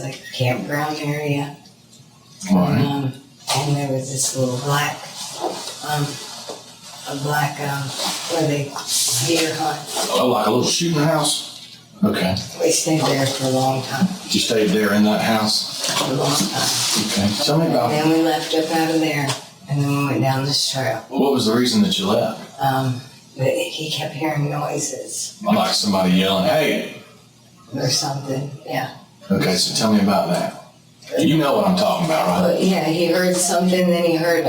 like a campground area. All right. And there was this little black, where they deer hunt. Oh, like a little shooting house? Okay. We stayed there for a long time, You stayed there in that house? for a long time. Okay. Tell me about Then we left up out of there, and then we went down this trail. what was the reason that you left? But he kept hearing noises Like somebody yelling, hey. or something, yeah. Okay, so tell me about that. You know what I'm talking about, right? But yeah, he heard something, then he heard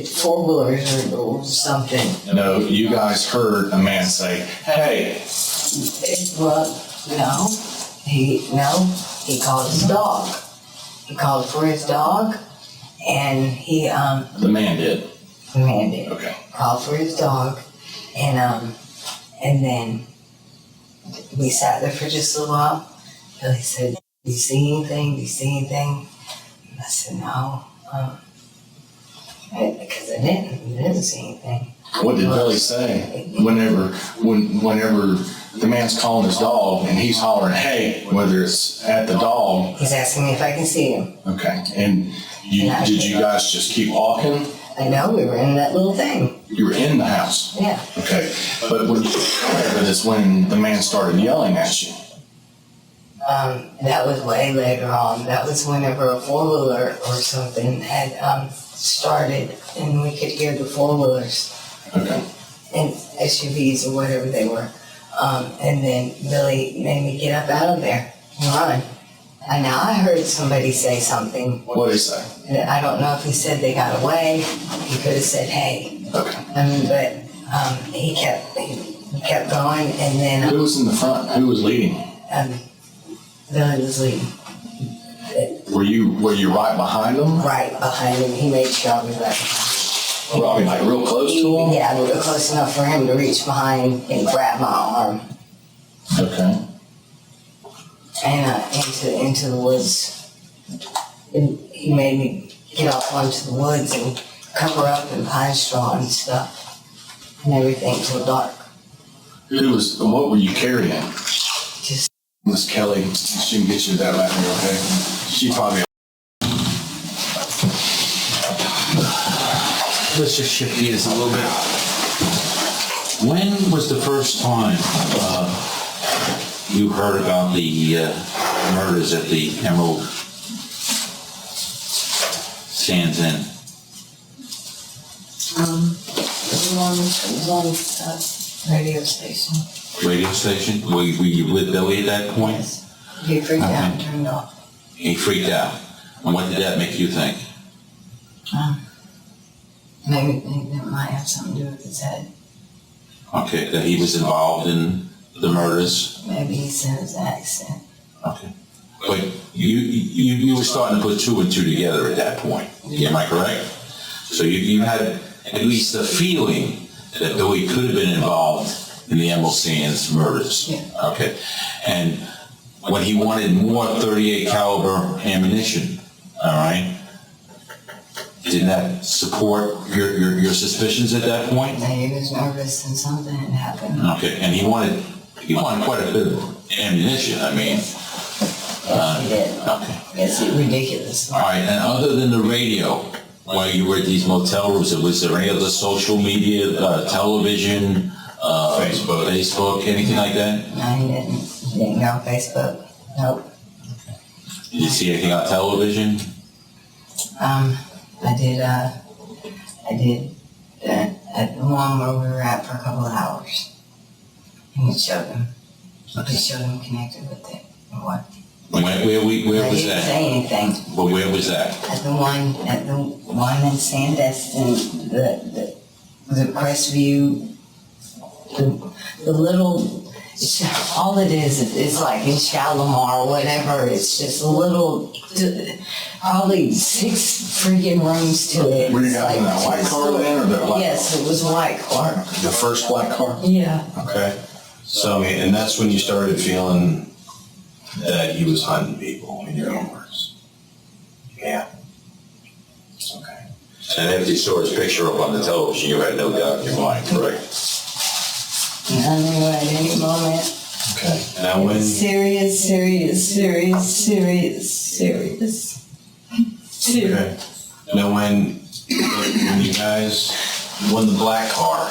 four-wheelers or something. No, you guys heard a man say, hey. Well, no, he called his dog. He called for his dog, and he, The man did. the man did. Okay. Called for his dog, and then we sat there for just a little while. Billy said, "Do you see anything? Do you see anything?" And I said, "No," because I didn't see anything. What did Billy say whenever the man's calling his dog and he's hollering, hey, whether it's at the dog? He's asking me if I can see him. Okay. And did you guys just keep walking? I know, we were in that little thing. You were in the house. Yeah. Okay. But when that's when the man started yelling at you. That was way later on. That was whenever a four-wheeler or something had started, and we could hear the four-wheelers Okay. and SUVs or whatever they were. And then Billy made me get up out of there and run. And now I heard somebody say something. What did he say? I don't know if he said they got away. He could have said, "Hey." Okay. But he kept going, and then Who was in the front? Who was leading? Billy was leading. Were you right behind him? Right behind him. He made sure I was right behind him. Well, I mean, like real close to him? Yeah, we were close enough for him to reach behind and grab my arm Okay. and into the woods. And he made me get off onto the woods and cover up in pine straw and stuff and everything till dark. What were you carrying? Just Miss Kelly, she can get you that right here, okay? She probably. Let's just shift gears a little bit. When was the first time you heard about the murders at the Emerald Sands Inn? It was on radio station. Radio station? Were you with Billy at that point? Yes. He freaked out and turned off. He freaked out. And what did that make you think? Made me think that it might have something to do with his head. Okay, that he was involved in the murders? Maybe he said it was an accident. Okay. But you were starting to put two and two together at that point. Am I correct? So you had at least a feeling that Billy could have been involved in the Emerald Sands murders. Yeah. Okay. And when he wanted more .38 caliber ammunition, all right, didn't that support your suspicions at that point? He was nervous and something had happened. Okay. And he wanted quite a bit of ammunition. I mean. Yes, he did. Okay. It's ridiculous. All right, and other than the radio, while you were at these motel rooms, was there any other social media, television, Facebook, anything like that? No, he didn't. He didn't go on Facebook. Nope. Did you see anything on television? I did at the one where we were at for a couple of hours. And it showed him. Okay. It showed him connected with it. And what? Where I was didn't that? say anything. Well, where was that? At the one in Sandestin, the Crestview, the little, all it is like in Shalimar or whatever. It's just a little, probably 6 freaking rooms to it. Were you It's guys in that white car then, or the black? Yes, it was a white car. The first black car? Yeah. Okay. So, I mean, and that's when you started feeling that he was hunting people, in your own words. Yeah. Okay. And after you saw his picture up on the television, you had no doubt in your mind, correct? I knew at any moment. Okay. Now when... Serious. Okay. Now when you guys won the black car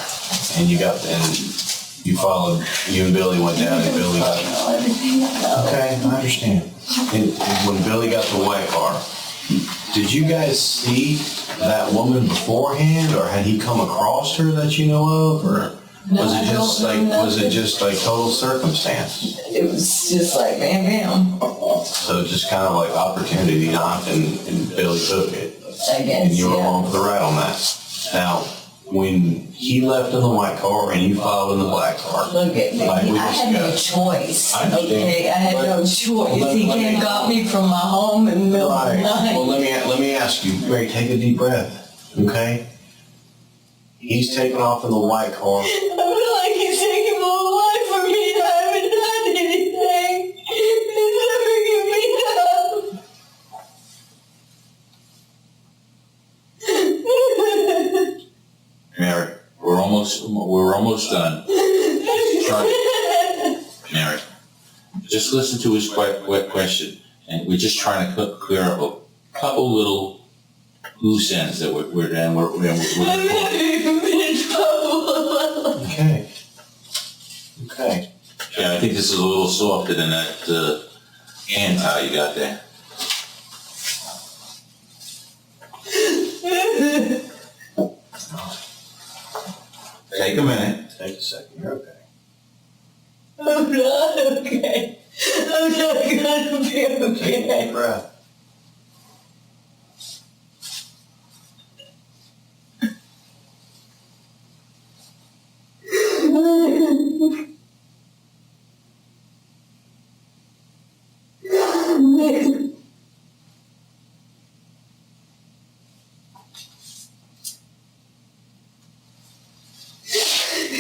and you followed, you and Billy went down and Billy got... Okay, I understand. And when Billy got the white car, did you guys see that woman beforehand, or had he come across her that you know of, or was it just like total circumstance? It was just like bam. So just kind of like opportunity knocked and Billy took it. I guess, And you were yeah. along for the ride on that. Now, when he left in the white car and you followed in the black car. Look at me. Like we I had no discussed. choice. I understand. Okay, I had no choice. He let came me- got me from my home in the middle of the Right. night. Well, let me ask you, Mary, take a deep breath, okay? He's taking off in the white car. I feel like he's taking my life from me and I haven't done anything. He's never given me up. Mary, we're almost done. Mary, just listen to his question, and we're just trying to clear up a couple little loose ends that we're I've never even been in trouble. Okay. Yeah, I think this is a little softer than that hand tie you got there. Take a minute. Take a second, you're okay. I'm not okay. I'm not gonna be Take a okay. deep breath.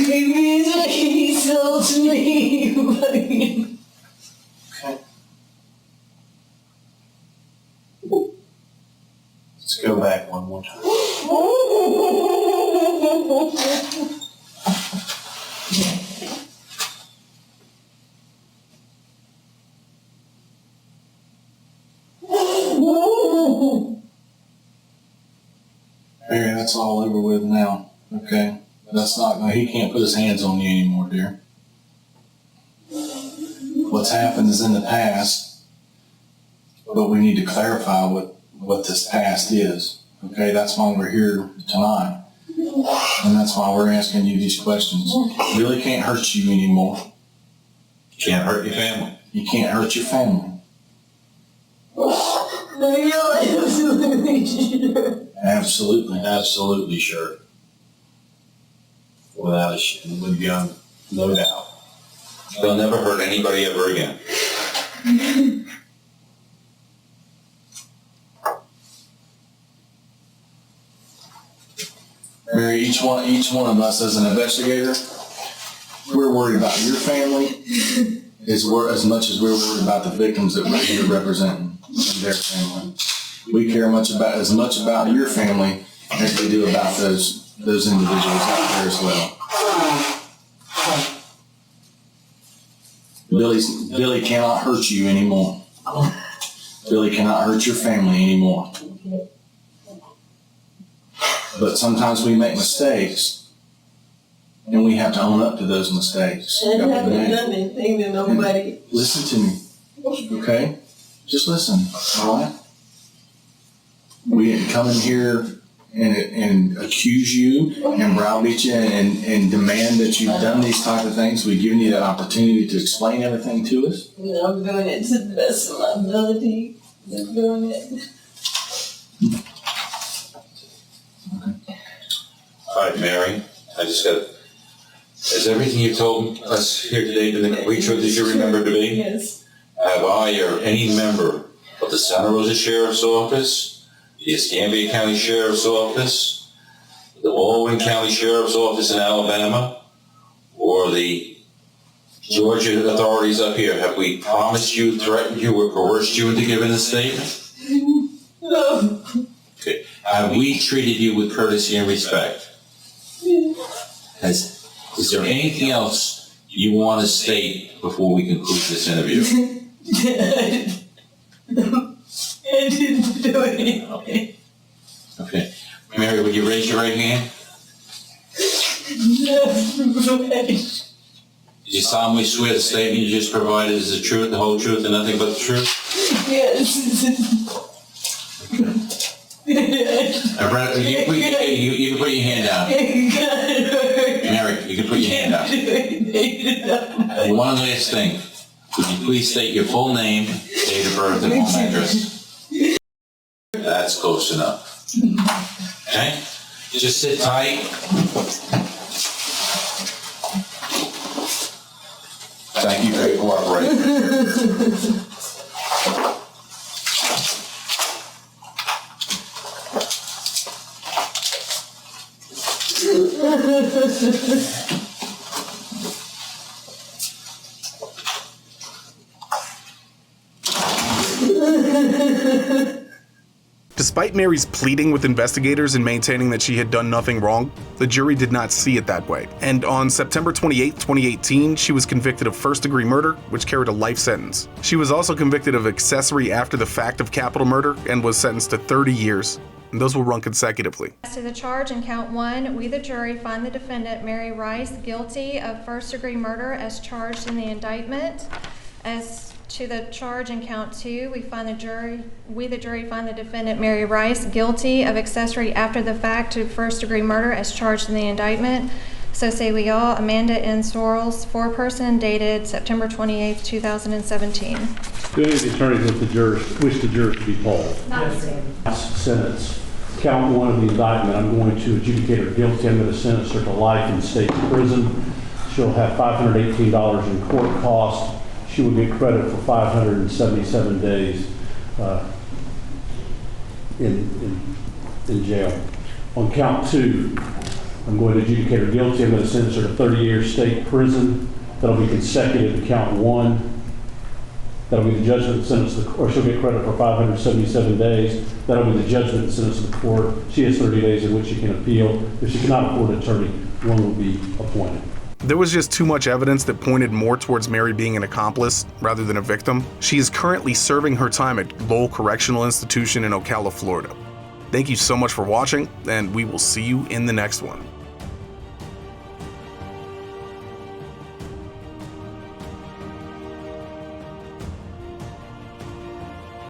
He's like he sells me. Okay. Let's go back one more time. Mary, that's all over with now, okay? That's not, he can't put his hands on you anymore, dear. What's happened is in the past, but we need to clarify what this past is. Okay, that's why we're here tonight. And that's why we're asking you these questions. Really can't hurt you anymore. Can't hurt your family. You can't hurt your family. Absolutely sure. Without a no doubt. They'll never hurt anybody ever again. Mary, each one of us as an investigator, we're worried about your family as much as we're worried about the victims that we're here representing and their family. We care as much about your family as we do about those individuals out there as well. Billy cannot hurt you anymore. Billy cannot hurt your family anymore. But sometimes we make mistakes, and we have to own up to those mistakes. I haven't done anything to nobody. Listen to me, okay? Just listen, all right? We didn't come in here and accuse you and browbeat you and demand that you've done these type of things. We've given you that opportunity to explain everything to us. I'm doing it to the best of my ability. I'm doing it. All right, Mary, is everything you told us here today the complete truth as you remember to be? Yes. Have I or any member of the Santa Rosa Sheriff's Office, the Escambia County Sheriff's Office, the Baldwin County Sheriff's Office in Alabama, or the Georgia authorities up here, have we promised you, threatened you, or coerced you into giving a statement? No. Okay. Have we treated you with courtesy and respect? Is there anything else you want to state before we conclude this interview? I didn't do anything. Okay. Mary, would you raise your right hand? No. Do you solemnly swear the statement you just provided is the truth, the whole truth, and nothing but the truth? Yes. You can put your hand down. Mary, you can put your hand down. And one last thing. Would you please state your full name, date of birth, and home address? That's close enough. Okay? Just sit tight. Thank you for your cooperation. Despite Mary's pleading with investigators and maintaining that she had done nothing wrong, the jury did not see it that way. And on September 28, 2018, she was convicted of first-degree murder, which carried a life sentence. She was also convicted of accessory after the fact of capital murder and was sentenced to 30 years. And those will run consecutively. As to the charge in count 1, we the jury find the defendant Mary Rice guilty of first-degree murder as charged in the indictment. As to the charge in count 2, we the jury find the defendant Mary Rice guilty of accessory after the fact to first-degree murder as charged in the indictment. So say we all. Amanda N. Sorrells, foreperson, dated September 28, 2017. Do any of the attorneys wish the jurors to be polled? Not Sentence. Count 1 of the indictment, I'm going to adjudicate her guilty. I'm going to sentence her to life in state prison. She'll have $518 in court costs. She will get credit for 577 days in jail. On count 2, I'm going to adjudicate her guilty. I'm going to sentence her to 30 years state prison. That'll be consecutive to count 1. That'll be the judgment sentence, or she'll get credit for 577 days. That'll be the judgment sentence of the court. She has 30 days in which she can appeal. If she cannot afford an attorney, one will be appointed. There was just too much evidence that pointed more towards Mary being an accomplice rather than a victim. She is currently serving her time at Lowell Correctional Institution in Ocala, Florida. Thank you so much for watching, and we will see you in the next one.